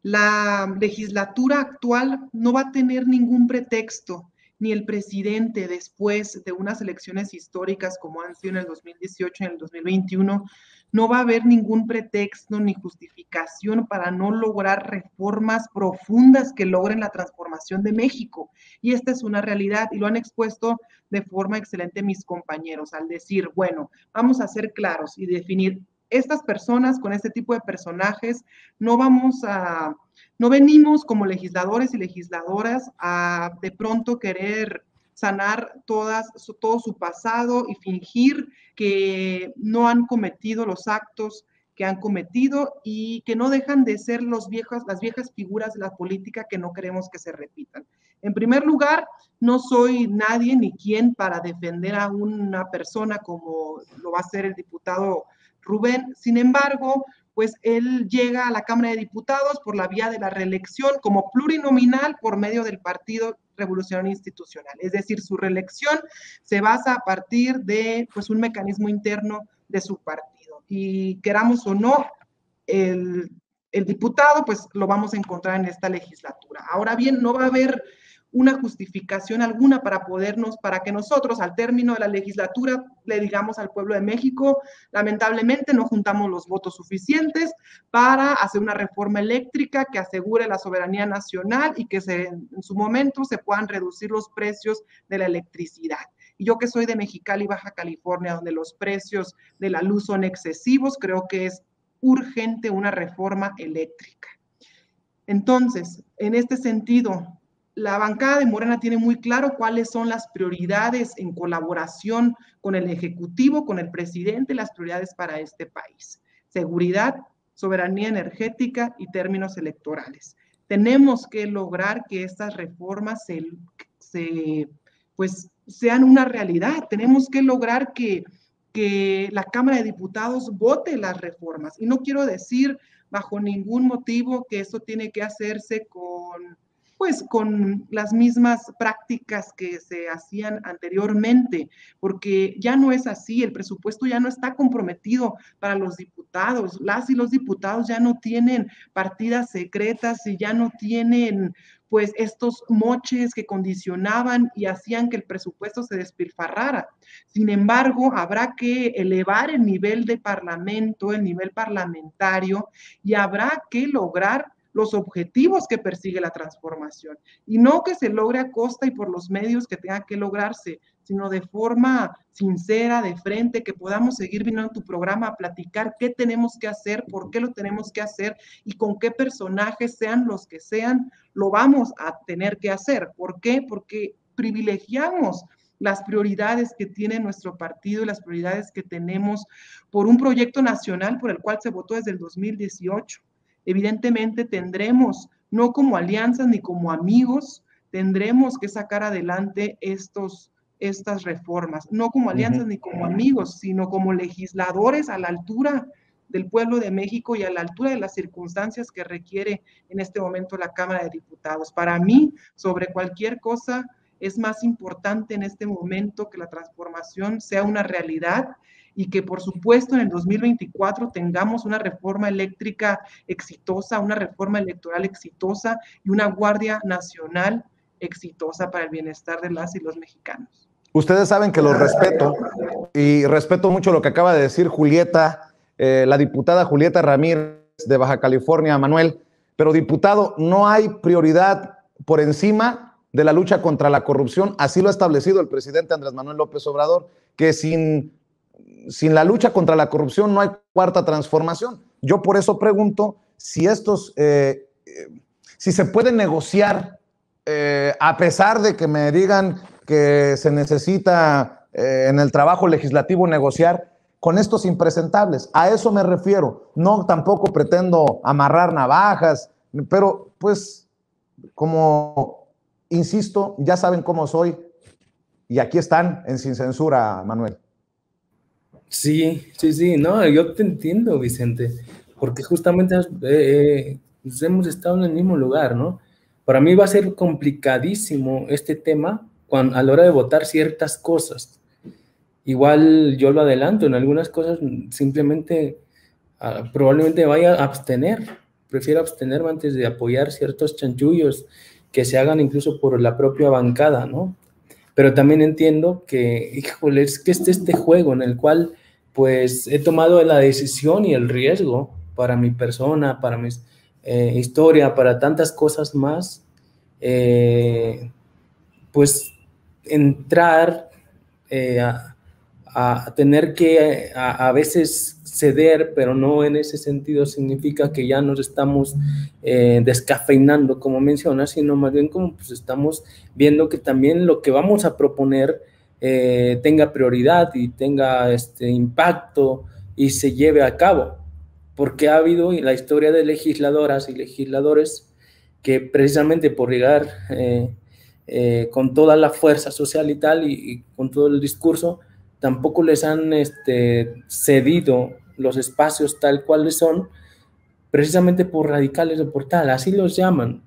la legislatura actual no va a tener ningún pretexto, ni el presidente después de unas elecciones históricas como han sido en el 2018 y en el 2021, no va a haber ningún pretexto ni justificación para no lograr reformas profundas que logren la transformación de México. Y esta es una realidad y lo han expuesto de forma excelente mis compañeros al decir, bueno, vamos a ser claros y definir estas personas con este tipo de personajes, no venimos como legisladores y legisladoras a de pronto querer sanar todo su pasado y fingir que no han cometido los actos que han cometido y que no dejan de ser las viejas figuras de la política que no queremos que se repitan. En primer lugar, no soy nadie ni quien para defender a una persona como lo va a hacer el diputado Rubén. Sin embargo, pues él llega a la Cámara de Diputados por la vía de la reelección como plurinominal por medio del Partido Revolucionario Institucional. Es decir, su reelección se basa a partir de pues, un mecanismo interno de su partido. Y queramos o no, el diputado, pues lo vamos a encontrar en esta legislatura. Ahora bien, no va a haber una justificación alguna para que nosotros al término de la legislatura le digamos al pueblo de México, lamentablemente no juntamos los votos suficientes para hacer una reforma eléctrica que asegure la soberanía nacional y que en su momento se puedan reducir los precios de la electricidad. Y yo que soy de Mexicali, Baja California, donde los precios de la luz son excesivos, creo que es urgente una reforma eléctrica. Entonces, en este sentido, la bancada de Morena tiene muy claro cuáles son las prioridades en colaboración con el Ejecutivo, con el presidente, las prioridades para este país. Seguridad, soberanía energética y términos electorales. Tenemos que lograr que estas reformas pues, sean una realidad. Tenemos que lograr que la Cámara de Diputados vote las reformas. Y no quiero decir bajo ningún motivo que eso tiene que hacerse con las mismas prácticas que se hacían anteriormente, porque ya no es así, el presupuesto ya no está comprometido para los diputados, las y los diputados ya no tienen partidas secretas y ya no tienen pues estos moches que condicionaban y hacían que el presupuesto se despilfarrara. Sin embargo, habrá que elevar el nivel de parlamento, el nivel parlamentario, y habrá que lograr los objetivos que persigue la transformación, y no que se logre a costa y por los medios que tenga que lograrse, sino de forma sincera, de frente, que podamos seguir viniendo a tu programa a platicar qué tenemos que hacer, por qué lo tenemos que hacer y con qué personajes, sean los que sean, lo vamos a tener que hacer. ¿Por qué? Porque privilegiamos las prioridades que tiene nuestro partido y las prioridades que tenemos por un proyecto nacional por el cual se votó desde el 2018. Evidentemente tendremos, no como alianzas ni como amigos, tendremos que sacar adelante estas reformas, no como alianzas ni como amigos, sino como legisladores a la altura del pueblo de México y a la altura de las circunstancias que requiere en este momento la Cámara de Diputados. Para mí, sobre cualquier cosa, es más importante en este momento que la transformación sea una realidad y que, por supuesto, en el 2024 tengamos una reforma eléctrica exitosa, una reforma electoral exitosa y una Guardia Nacional exitosa para el bienestar de las y los mexicanos. Ustedes saben que los respeto y respeto mucho lo que acaba de decir Julieta, la diputada Julieta Ramírez de Baja California, Manuel, pero diputado, no hay prioridad por encima de la lucha contra la corrupción. Así lo ha establecido el presidente Andrés Manuel López Obrador, que sin la lucha contra la corrupción no hay cuarta transformación. Yo por eso pregunto si si se puede negociar, a pesar de que me digan que se necesita en el trabajo legislativo negociar con estos impresentables. A eso me refiero. No, tampoco pretendo amarrar navajas, pero pues, como insisto, ya saben cómo soy y aquí están en Sin Censura, Manuel. Sí, no, yo te entiendo, Vicente, porque justamente hemos estado en el mismo lugar, ¿no? Para mí va a ser complicadísimo este tema a la hora de votar ciertas cosas. Igual yo lo adelanto, en algunas cosas simplemente probablemente vaya a abstener, prefiero abstenerme antes de apoyar ciertos chanchullos que se hagan incluso por la propia bancada, ¿no? Pero también entiendo que, híjole, es que este juego en el cual pues he tomado la decisión y el riesgo para mi persona, para mi historia, para tantas cosas más, pues entrar a tener que a veces ceder, pero no en ese sentido significa que ya nos estamos descafeinando, como mencionas, sino más bien como pues estamos viendo que también lo que vamos a proponer tenga prioridad y tenga impacto y se lleve a cabo, porque ha habido la historia de legisladoras y legisladores que precisamente por llegar con toda la fuerza social y tal, y con todo el discurso, tampoco les han cedido los espacios tal cuales son, precisamente por radicales o por tal, así los llaman.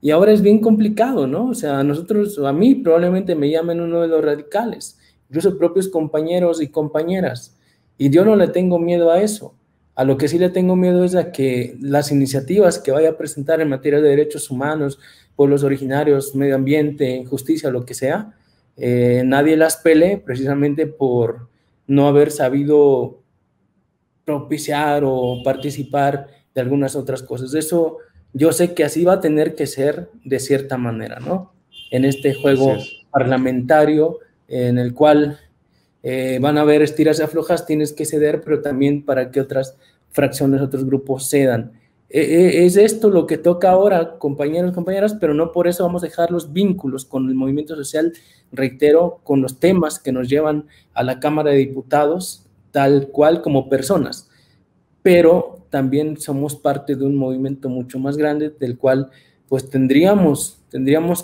Y ahora es bien complicado, ¿no? O sea, a mí probablemente me llamen uno de los radicales, incluso propios compañeros y compañeras, y yo no le tengo miedo a eso. A lo que sí le tengo miedo es a que las iniciativas que vaya a presentar en materia de derechos humanos, pueblos originarios, medio ambiente, justicia, lo que sea, nadie las pele precisamente por no haber sabido propiciar o participar de algunas otras cosas. Eso yo sé que así va a tener que ser de cierta manera, ¿no? En este juego parlamentario en el cual van a haber estiras y aflojas, tienes que ceder, pero también para que otras fracciones, otros grupos cedan. Es esto lo que toca ahora, compañeros, compañeras, pero no por eso vamos a dejar los vínculos con el movimiento social, reitero, con los temas que nos llevan a la Cámara de Diputados, tal cual como personas, pero también somos parte de un movimiento mucho más grande, del cual pues tendríamos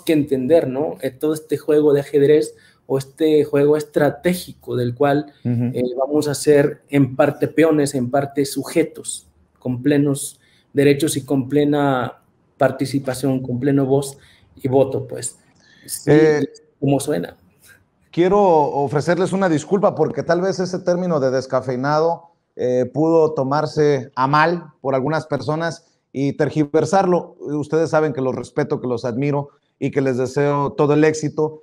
que entender, ¿no? Todo este juego de ajedrez o este juego estratégico del cual vamos a ser en parte peones, en parte sujetos, con plenos derechos y con plena participación, con pleno voz y voto, pues. Sí, ¿cómo suena? Quiero ofrecerles una disculpa porque tal vez ese término de descafeinado pudo tomarse a mal por algunas personas y tergiversarlo. Ustedes saben que los respeto, que los admiro y que les deseo todo el éxito.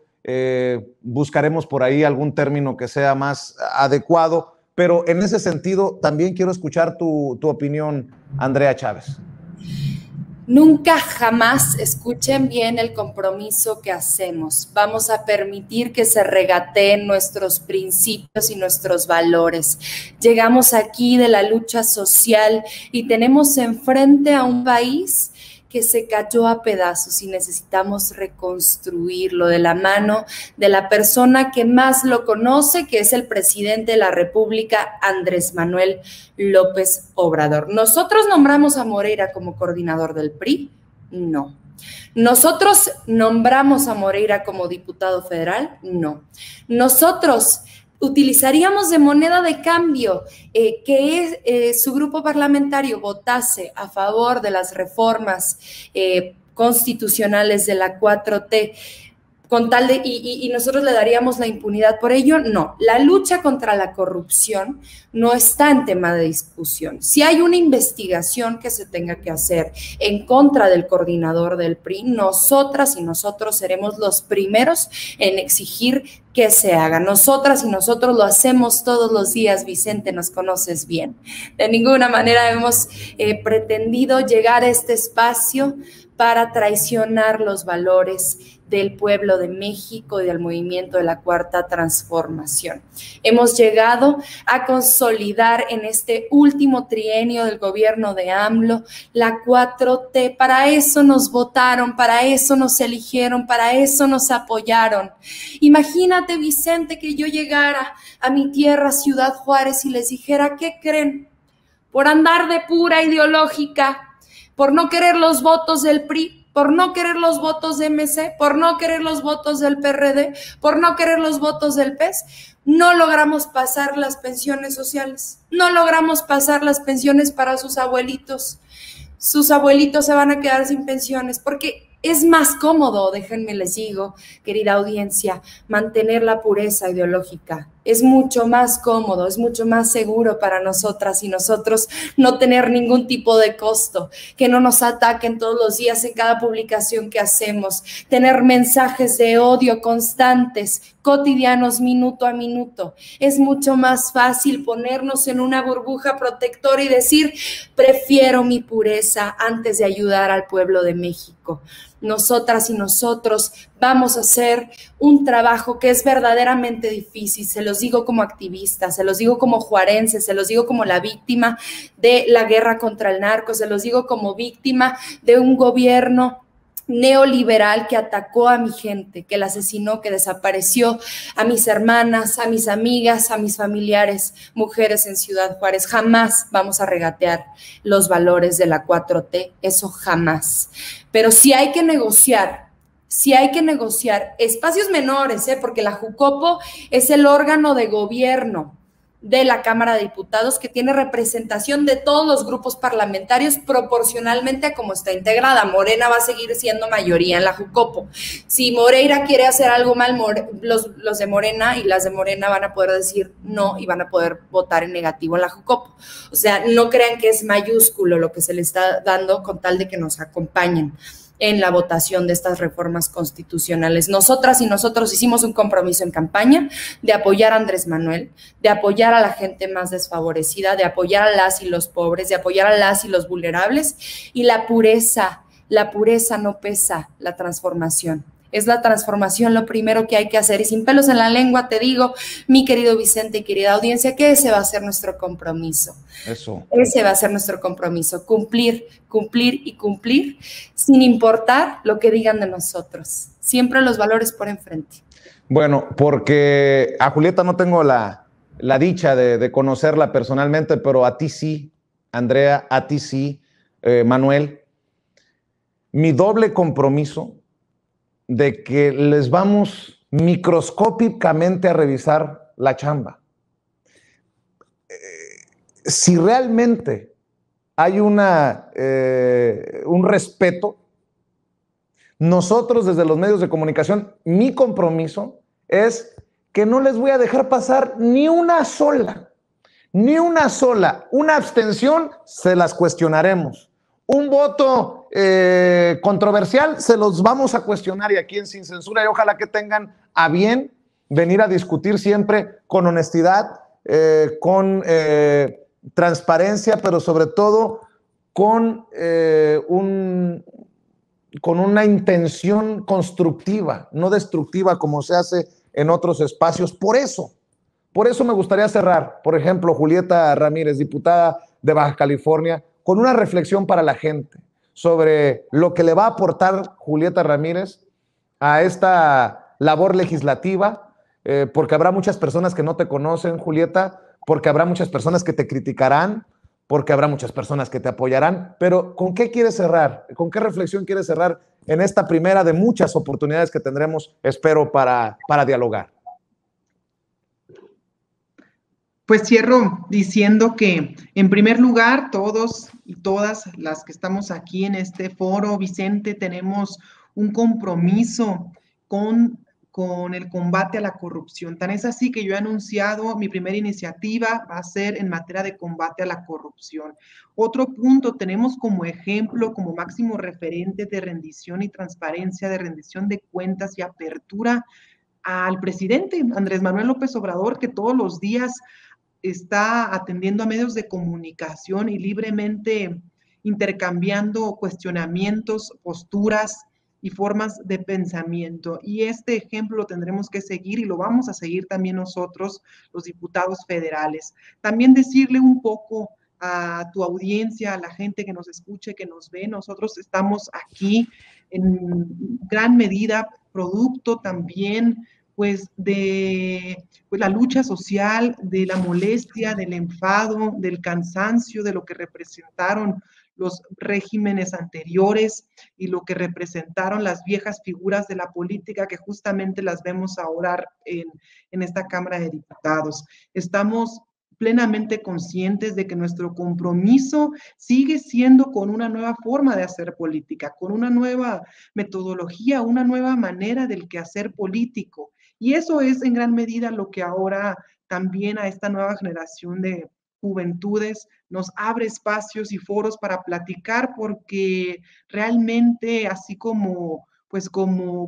Buscaremos por ahí algún término que sea más adecuado, pero en ese sentido también quiero escuchar tu opinión, Andrea Chávez. Nunca jamás escuchen bien el compromiso que hacemos. Vamos a permitir que se regateen nuestros principios y nuestros valores. Llegamos aquí de la lucha social y tenemos enfrente a un país que se cayó a pedazos y necesitamos reconstruirlo de la mano de la persona que más lo conoce, que es el presidente de la República, Andrés Manuel López Obrador. ¿Nosotros nombramos a Moreira como coordinador del PRI? No. ¿Nosotros nombramos a Moreira como diputado federal? No. Nosotros utilizaríamos de moneda de cambio que su grupo parlamentario votase a favor de las reformas constitucionales de la 4T, con tal de, y nosotros le daríamos la impunidad por ello. No, la lucha contra la corrupción no está en tema de discusión. Si hay una investigación que se tenga que hacer en contra del coordinador del PRI, nosotras y nosotros seremos los primeros en exigir que se haga. Nosotras y nosotros lo hacemos todos los días, Vicente, nos conoces bien. De ninguna manera hemos pretendido llegar a este espacio para traicionar los valores del pueblo de México y del movimiento de la Cuarta Transformación. Hemos llegado a consolidar en este último trienio del gobierno de AMLO la 4T. Para eso nos votaron, para eso nos eligieron, para eso nos apoyaron. Imagínate, Vicente, que yo llegara a mi tierra, Ciudad Juárez, y les dijera, ¿qué creen? Por andar de pura ideológica, por no querer los votos del PRI, por no querer los votos de MC, por no querer los votos del PRD, por no querer los votos del PES, no logramos pasar las pensiones sociales, no logramos pasar las pensiones para sus abuelitos. Sus abuelitos se van a quedar sin pensiones porque es más cómodo, déjenme les digo, querida audiencia, mantener la pureza ideológica. Es mucho más cómodo, es mucho más seguro para nosotras y nosotros no tener ningún tipo de costo, que no nos ataquen todos los días en cada publicación que hacemos, tener mensajes de odio constantes, cotidianos, minuto a minuto. Es mucho más fácil ponernos en una burbuja protectora y decir, prefiero mi pureza antes de ayudar al pueblo de México. Nosotras y nosotros vamos a hacer un trabajo que es verdaderamente difícil, se los digo como activista, se los digo como juarense, se los digo como la víctima de la guerra contra el narco, se los digo como víctima de un gobierno neoliberal que atacó a mi gente, que la asesinó, que desapareció a mis hermanas, a mis amigas, a mis familiares, mujeres en Ciudad Juárez. Jamás vamos a regatear los valores de la 4T, eso jamás. Pero si hay que negociar Si hay que negociar espacios menores, porque la Jucopo es el órgano de gobierno de la Cámara de Diputados que tiene representación de todos los grupos parlamentarios proporcionalmente a cómo está integrada. Morena va a seguir siendo mayoría en la Jucopo. Si Moreira quiere hacer algo mal, los de Morena y las de Morena van a poder decir no y van a poder votar en negativo en la Jucopo. O sea, no crean que es mayúsculo lo que se le está dando con tal de que nos acompañen en la votación de estas reformas constitucionales. Nosotras y nosotros hicimos un compromiso en campaña de apoyar a Andrés Manuel, de apoyar a la gente más desfavorecida, de apoyar a las y los pobres, de apoyar a las y los vulnerables, y la pureza no pesa la transformación. Es la transformación lo primero que hay que hacer. Y sin pelos en la lengua te digo, mi querido Vicente y querida audiencia, que ese va a ser nuestro compromiso. Eso. Ese va a ser nuestro compromiso, cumplir, cumplir y cumplir, sin importar lo que digan de nosotros. Siempre los valores por enfrente. Bueno, porque a Julieta no tengo la dicha de conocerla personalmente, pero a ti sí, Andrea, a ti sí, Manuel. Mi doble compromiso de que les vamos microscópicamente a revisar la chamba. Si realmente hay un respeto, nosotros desde los medios de comunicación, mi compromiso es que no les voy a dejar pasar ni una sola, una abstención, se las cuestionaremos. Un voto controversial, se los vamos a cuestionar, y aquí en Sin Censura, y ojalá que tengan a bien venir a discutir siempre con honestidad, con transparencia, pero sobre todo con una intención constructiva, no destructiva como se hace en otros espacios. Por eso me gustaría cerrar, por ejemplo, Julieta Ramírez, diputada de Baja California, con una reflexión para la gente sobre lo que le va a aportar Julieta Ramírez a esta labor legislativa, porque habrá muchas personas que no te conocen, Julieta, porque habrá muchas personas que te criticarán, porque habrá muchas personas que te apoyarán, pero ¿con qué quieres cerrar? ¿Con qué reflexión quieres cerrar en esta primera de muchas oportunidades que tendremos, espero, para dialogar? Pues cierro diciendo que, en primer lugar, todos y todas las que estamos aquí en este foro, Vicente, tenemos un compromiso con el combate a la corrupción. Tan es así que yo he anunciado mi primera iniciativa va a ser en materia de combate a la corrupción. Otro punto, tenemos como ejemplo, como máximo referente de rendición y transparencia, de rendición de cuentas y apertura al presidente Andrés Manuel López Obrador, que todos los días está atendiendo a medios de comunicación y libremente intercambiando cuestionamientos, posturas y formas de pensamiento. Y este ejemplo lo tendremos que seguir y lo vamos a seguir también nosotros, los diputados federales. También decirle un poco a tu audiencia, a la gente que nos escuche, que nos ve, nosotros estamos aquí en gran medida producto también pues de la lucha social, de la molestia, del enfado, del cansancio, de lo que representaron los regímenes anteriores y lo que representaron las viejas figuras de la política que justamente las vemos ahora en esta Cámara de Diputados. Estamos plenamente conscientes de que nuestro compromiso sigue siendo con una nueva forma de hacer política, con una nueva metodología, una nueva manera del quehacer político. Y eso es en gran medida lo que ahora también a esta nueva generación de juventudes nos abre espacios y foros para platicar, porque realmente, así como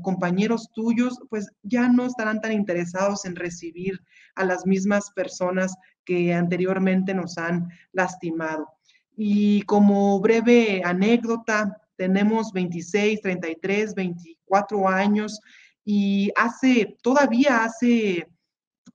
compañeros tuyos, pues ya no estarán tan interesados en recibir a las mismas personas que anteriormente nos han lastimado. Y como breve anécdota, tenemos 26, 33, 24 años y todavía hace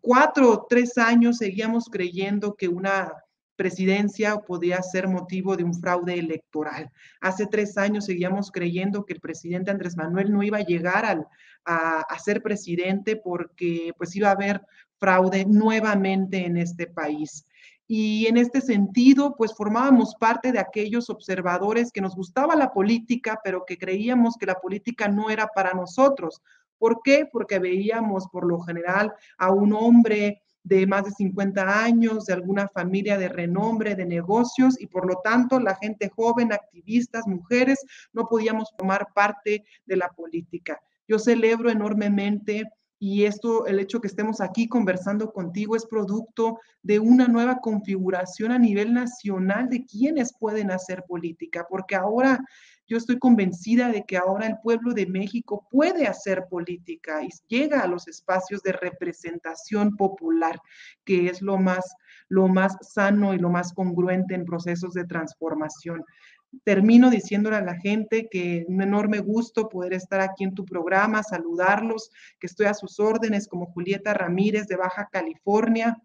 4 o 3 años seguíamos creyendo que una presidencia podía ser motivo de un fraude electoral. Hace 3 años seguíamos creyendo que el presidente Andrés Manuel no iba a llegar a ser presidente porque pues iba a haber fraude nuevamente en este país. Y en este sentido, pues formábamos parte de aquellos observadores que nos gustaba la política, pero que creíamos que la política no era para nosotros. ¿Por qué? Porque veíamos por lo general a un hombre de más de 50 años, de alguna familia de renombre, de negocios, y por lo tanto la gente joven, activistas, mujeres, no podíamos formar parte de la política. Yo celebro enormemente, y esto, el hecho que estemos aquí conversando contigo es producto de una nueva configuración a nivel nacional de quienes pueden hacer política, porque ahora yo estoy convencida de que ahora el pueblo de México puede hacer política y llega a los espacios de representación popular, que es lo más sano y lo más congruente en procesos de transformación. Termino diciéndole a la gente que un enorme gusto poder estar aquí en tu programa, saludarlos, que estoy a sus órdenes como Julieta Ramírez de Baja California,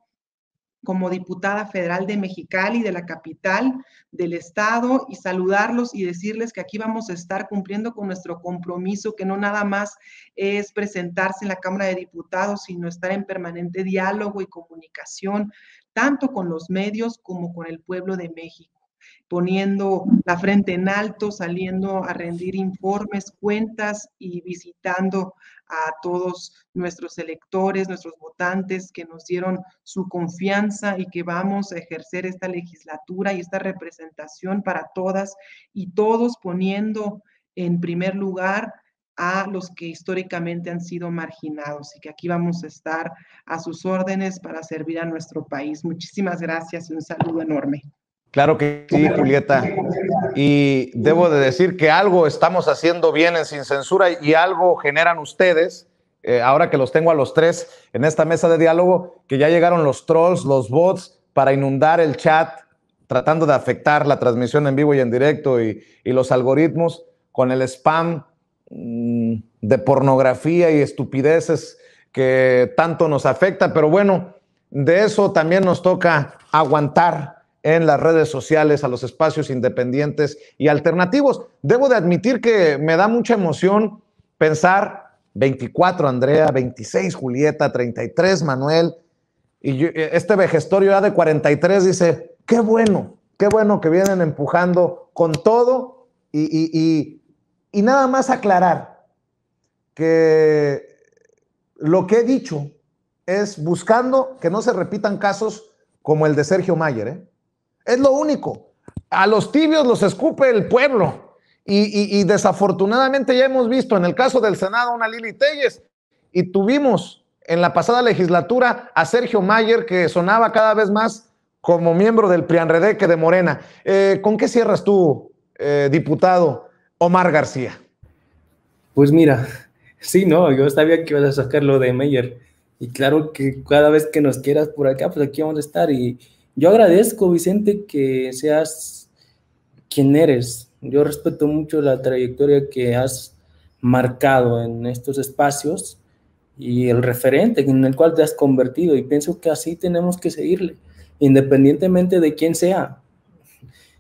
como diputada federal de Mexicali, de la capital del estado, y saludarlos y decirles que aquí vamos a estar cumpliendo con nuestro compromiso, que no nada más es presentarse en la Cámara de Diputados, sino estar en permanente diálogo y comunicación, tanto con los medios como con el pueblo de México, poniendo la frente en alto, saliendo a rendir informes, cuentas y visitando a todos nuestros electores, nuestros votantes que nos dieron su confianza y que vamos a ejercer esta legislatura y esta representación para todas y todos, poniendo en primer lugar a los que históricamente han sido marginados, y que aquí vamos a estar a sus órdenes para servir a nuestro país. Muchísimas gracias y un saludo enorme. Claro que sí, Julieta. Y debo de decir que algo estamos haciendo bien en Sin Censura y algo generan ustedes, ahora que los tengo a los tres en esta mesa de diálogo, que ya llegaron los trolls, los bots, para inundar el chat, tratando de afectar la transmisión en vivo y en directo y los algoritmos con el spam de pornografía y estupideces que tanto nos afecta. Pero bueno, de eso también nos toca aguantar en las redes sociales, a los espacios independientes y alternativos. Debo de admitir que me da mucha emoción pensar 24 Andrea, 26 Julieta, 33 Manuel, y yo, este vejestorio ya de 43 dice, qué bueno que vienen empujando con todo y nada más aclarar que lo que he dicho es buscando que no se repitan casos como el de Sergio Mayer, ¿eh? Es lo único. A los tibios los escupe el pueblo. Y desafortunadamente ya hemos visto en el caso del Senado una Lili Téllez. Y tuvimos en la pasada legislatura a Sergio Mayer, que sonaba cada vez más como miembro del PRIANREDE que de Morena. ¿Con qué cierras tú, diputado Omar García? Pues mira, sí, no, yo sabía que ibas a sacar lo de Mayer. Y claro que cada vez que nos quieras por acá, pues aquí vamos a estar. Y yo agradezco, Vicente, que seas quien eres. Yo respeto mucho la trayectoria que has marcado en estos espacios y el referente en el cual te has convertido, y pienso que así tenemos que seguirle, independientemente de quién sea,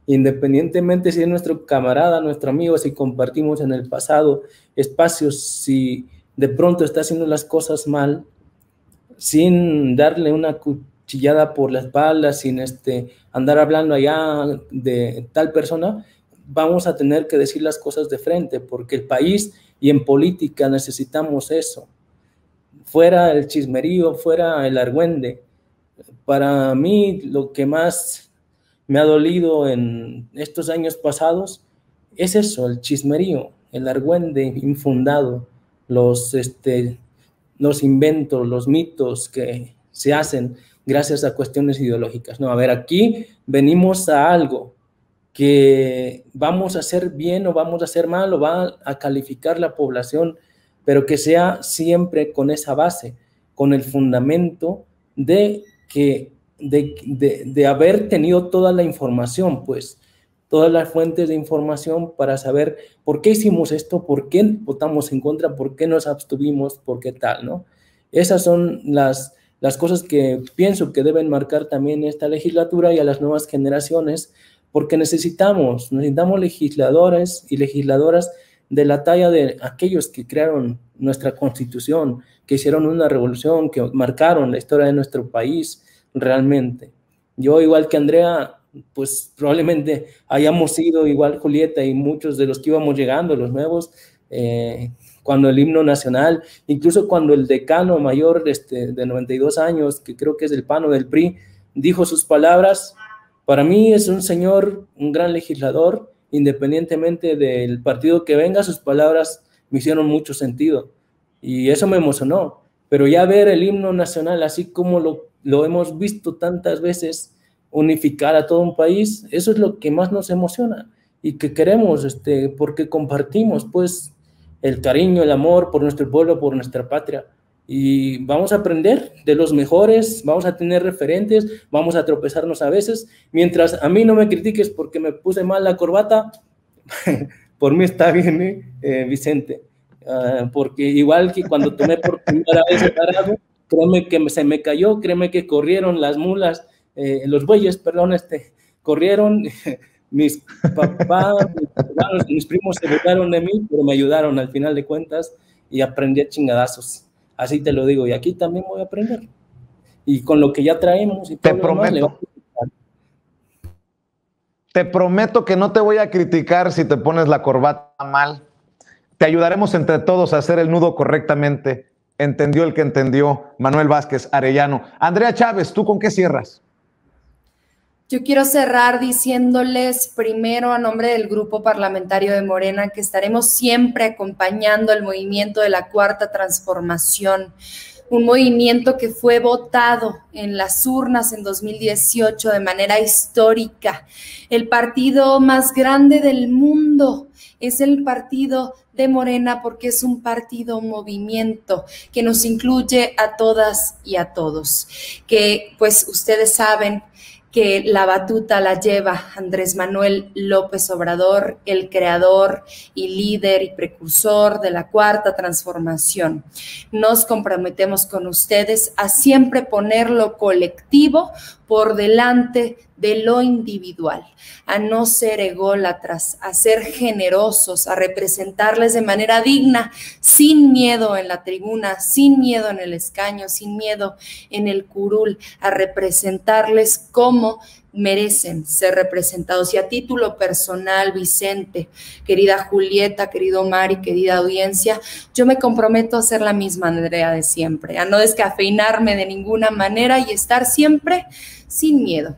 independientemente si es nuestro camarada, nuestro amigo, si compartimos en el pasado espacios, si de pronto está haciendo las cosas mal, sin darle una cuchillada por la espalda, sin andar hablando allá de tal persona, vamos a tener que decir las cosas de frente, porque el país y en política necesitamos eso. Fuera el chismerío, fuera el argüende. Para mí, lo que más me ha dolido en estos años pasados es eso, el chismerío, el argüende infundado, los inventos, los mitos que se hacen gracias a cuestiones ideológicas. No, a ver, aquí venimos a algo que vamos a hacer bien o vamos a hacer mal o va a calificar la población, pero que sea siempre con esa base, con el fundamento de haber tenido toda la información, pues, todas las fuentes de información para saber por qué hicimos esto, por qué votamos en contra, por qué nos abstuvimos, por qué tal, ¿no? Esas son las cosas que pienso que deben marcar también esta legislatura y a las nuevas generaciones, porque necesitamos legisladores y legisladoras de la talla de aquellos que crearon nuestra Constitución, que hicieron una revolución, que marcaron la historia de nuestro país realmente. Yo, igual que Andrea, pues probablemente hayamos sido igual Julieta y muchos de los que íbamos llegando, los nuevos, cuando el himno nacional, incluso cuando el decano mayor de 92 años, que creo que es del PAN o del PRI, dijo sus palabras. Para mí es un señor, un gran legislador, independientemente del partido que venga, sus palabras me hicieron mucho sentido y eso me emocionó. Pero ya ver el himno nacional, así como lo hemos visto tantas veces, unificar a todo un país, eso es lo que más nos emociona y que queremos, porque compartimos pues el cariño, el amor por nuestro pueblo, por nuestra patria, y vamos a aprender de los mejores, vamos a tener referentes, vamos a tropezarnos a veces. Mientras a mí no me critiques porque me puse mal la corbata, por mí está bien, Vicente, porque igual que cuando tomé por primera vez el arado, créeme que se me cayó, créeme que corrieron las mulas, los bueyes, perdón, corrieron, mis papás, mis primos se burlaron de mí, pero me ayudaron al final de cuentas y aprendí a chingadazos. Así te lo digo, y aquí también voy a aprender. Y con lo que ya traemos y todo te prometo. Te prometo que no te voy a criticar si te pones la corbata mal. Te ayudaremos entre todos a hacer el nudo correctamente. Entendió el que entendió. Manuel Vázquez Arellano. Andrea Chávez, ¿tú con qué cierras? Yo quiero cerrar diciéndoles primero a nombre del Grupo Parlamentario de Morena que estaremos siempre acompañando el movimiento de la Cuarta Transformación, un movimiento que fue votado en las urnas en 2018 de manera histórica. El partido más grande del mundo es el partido de Morena porque es un partido, un movimiento que nos incluye a todas y a todos, que pues ustedes saben que la batuta la lleva Andrés Manuel López Obrador, el creador y líder y precursor de la Cuarta Transformación. Nos comprometemos con ustedes a siempre poner lo colectivo por delante de lo individual, a no ser ególatras, a ser generosos, a representarles de manera digna, sin miedo en la tribuna, sin miedo en el escaño, sin miedo en el curul, a representarles como merecen ser representados. Y a título personal, Vicente, querida Julieta, querido Mari, querida audiencia, yo me comprometo a ser la misma Andrea de siempre, a no descafeinarme de ninguna manera y estar siempre sin miedo.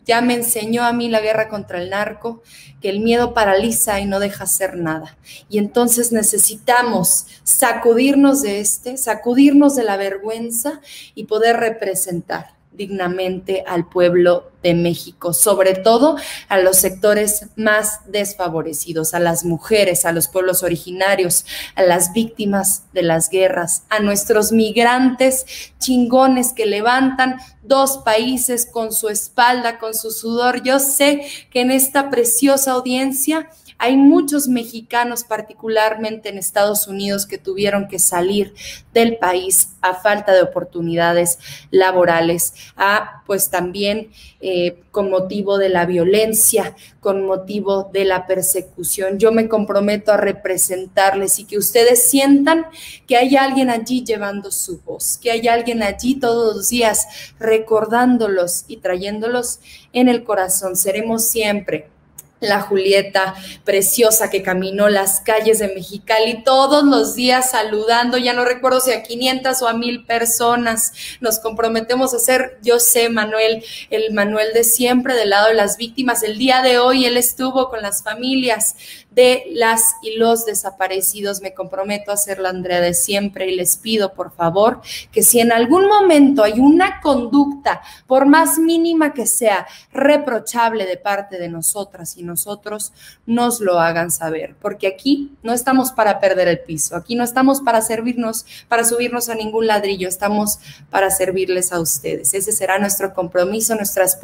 Ya me enseñó a mí la guerra contra el narco, que el miedo paraliza y no deja hacer nada. Y entonces necesitamos sacudirnos de la vergüenza y poder representar dignamente al pueblo de México, sobre todo a los sectores más desfavorecidos, a las mujeres, a los pueblos originarios, a las víctimas de las guerras, a nuestros migrantes chingones que levantan dos países con su espalda, con su sudor. Yo sé que en esta preciosa audiencia hay muchos mexicanos, particularmente en Estados Unidos, que tuvieron que salir del país a falta de oportunidades laborales, pues también con motivo de la violencia, con motivo de la persecución. Yo me comprometo a representarles y que ustedes sientan que hay alguien allí llevando su voz, que hay alguien allí todos los días recordándolos y trayéndolos en el corazón. Seremos siempre la Julieta preciosa que caminó las calles de Mexicali todos los días saludando, ya no recuerdo si a 500 o a 1000 personas. Nos comprometemos a ser, yo sé, Manuel, el Manuel de siempre, del lado de las víctimas. El día de hoy él estuvo con las familias de las y los desaparecidos. Me comprometo a ser la Andrea de siempre y les pido, por favor, que si en algún momento hay una conducta, por más mínima que sea, reprochable de parte de nosotras y nosotros, nos lo hagan saber, porque aquí no estamos para perder el piso, aquí no estamos para servirnos, para subirnos a ningún ladrillo, estamos para servirles a ustedes. Ese será nuestro compromiso. Nuestras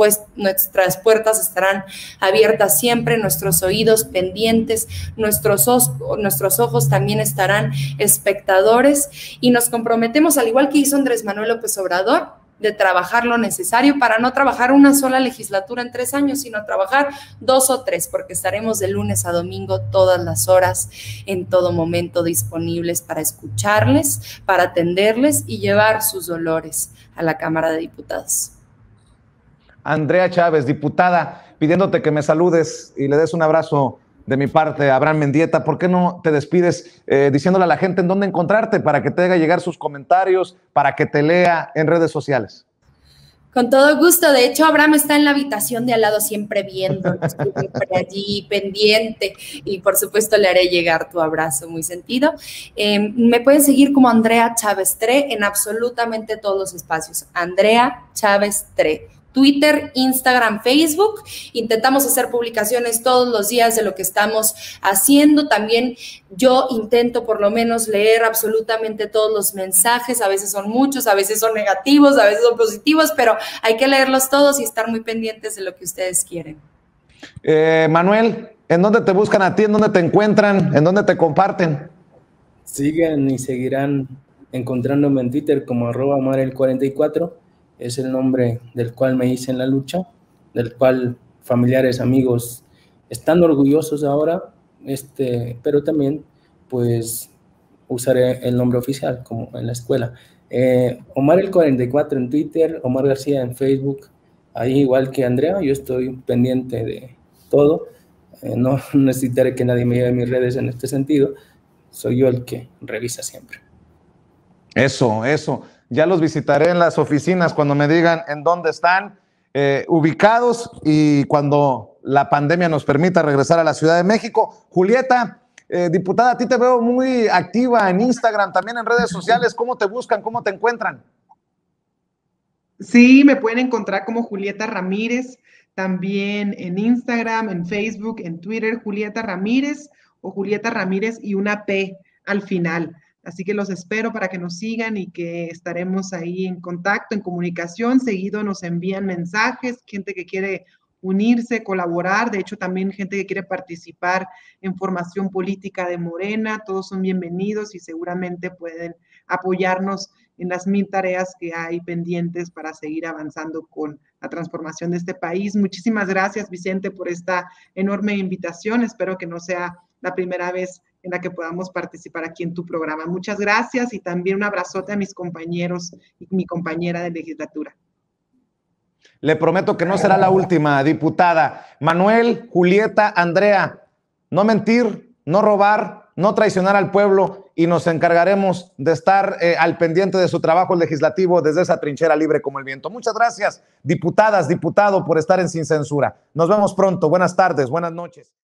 puertas estarán abiertas siempre, nuestros oídos pendientes, nuestros ojos también estarán espectadores, y nos comprometemos, al igual que hizo Andrés Manuel López Obrador, de trabajar lo necesario para no trabajar una sola legislatura en 3 años, sino trabajar 2 o 3, porque estaremos de lunes a domingo todas las horas, en todo momento disponibles para escucharles, para atenderles y llevar sus dolores a la Cámara de Diputados. Andrea Chávez, diputada, pidiéndote que me saludes y le des un abrazo de mi parte a Abraham Mendieta. ¿Por qué no te despides diciéndole a la gente en dónde encontrarte para que te haga llegar sus comentarios, para que te lea en redes sociales? Con todo gusto. De hecho, Abraham está en la habitación de al lado siempre viendo, siempre allí pendiente, y por supuesto le haré llegar tu abrazo muy sentido. Me pueden seguir como Andrea Chávez Tre en absolutamente todos los espacios. Andrea Chávez Tre. Twitter, Instagram, Facebook. Intentamos hacer publicaciones todos los días de lo que estamos haciendo. También yo intento por lo menos leer absolutamente todos los mensajes. A veces son muchos, a veces son negativos, a veces son positivos, pero hay que leerlos todos y estar muy pendientes de lo que ustedes quieren. Manuel, ¿en dónde te buscan a ti? ¿En dónde te encuentran? ¿En dónde te comparten? Siguen y seguirán encontrándome en Twitter como @marel44. Es el nombre del cual me hice en la lucha, del cual familiares, amigos están orgullosos ahora, pero también pues usaré el nombre oficial como en la escuela. Omar el 44 en Twitter, Omar García en Facebook, ahí igual que Andrea, yo estoy pendiente de todo, no necesitaré que nadie me lleve mis redes en este sentido, soy yo el que revisa siempre. Eso. Ya los visitaré en las oficinas cuando me digan en dónde están ubicados y cuando la pandemia nos permita regresar a la Ciudad de México. Julieta, diputada, a ti te veo muy activa en Instagram, también en redes sociales. ¿Cómo te buscan? ¿Cómo te encuentran? Sí, me pueden encontrar como Julieta Ramírez, también en Instagram, en Facebook, en Twitter, Julieta Ramírez o Julieta Ramírez y una P al final. Así que los espero para que nos sigan y que estaremos ahí en contacto, en comunicación. Seguido nos envían mensajes, gente que quiere unirse, colaborar. De hecho, también gente que quiere participar en formación política de Morena. Todos son bienvenidos y seguramente pueden apoyarnos en las 1000 tareas que hay pendientes para seguir avanzando con la transformación de este país. Muchísimas gracias, Vicente, por esta enorme invitación. Espero que no sea la primera vez en la que podamos participar aquí en tu programa. Muchas gracias y también un abrazote a mis compañeros y mi compañera de legislatura. Le prometo que no será la última, diputada. Manuel, Julieta, Andrea, no mentir, no robar, no traicionar al pueblo y nos encargaremos de estar al pendiente de su trabajo legislativo desde esa trinchera libre como el viento. Muchas gracias, diputadas, diputado, por estar en Sin Censura. Nos vemos pronto. Buenas tardes, buenas noches.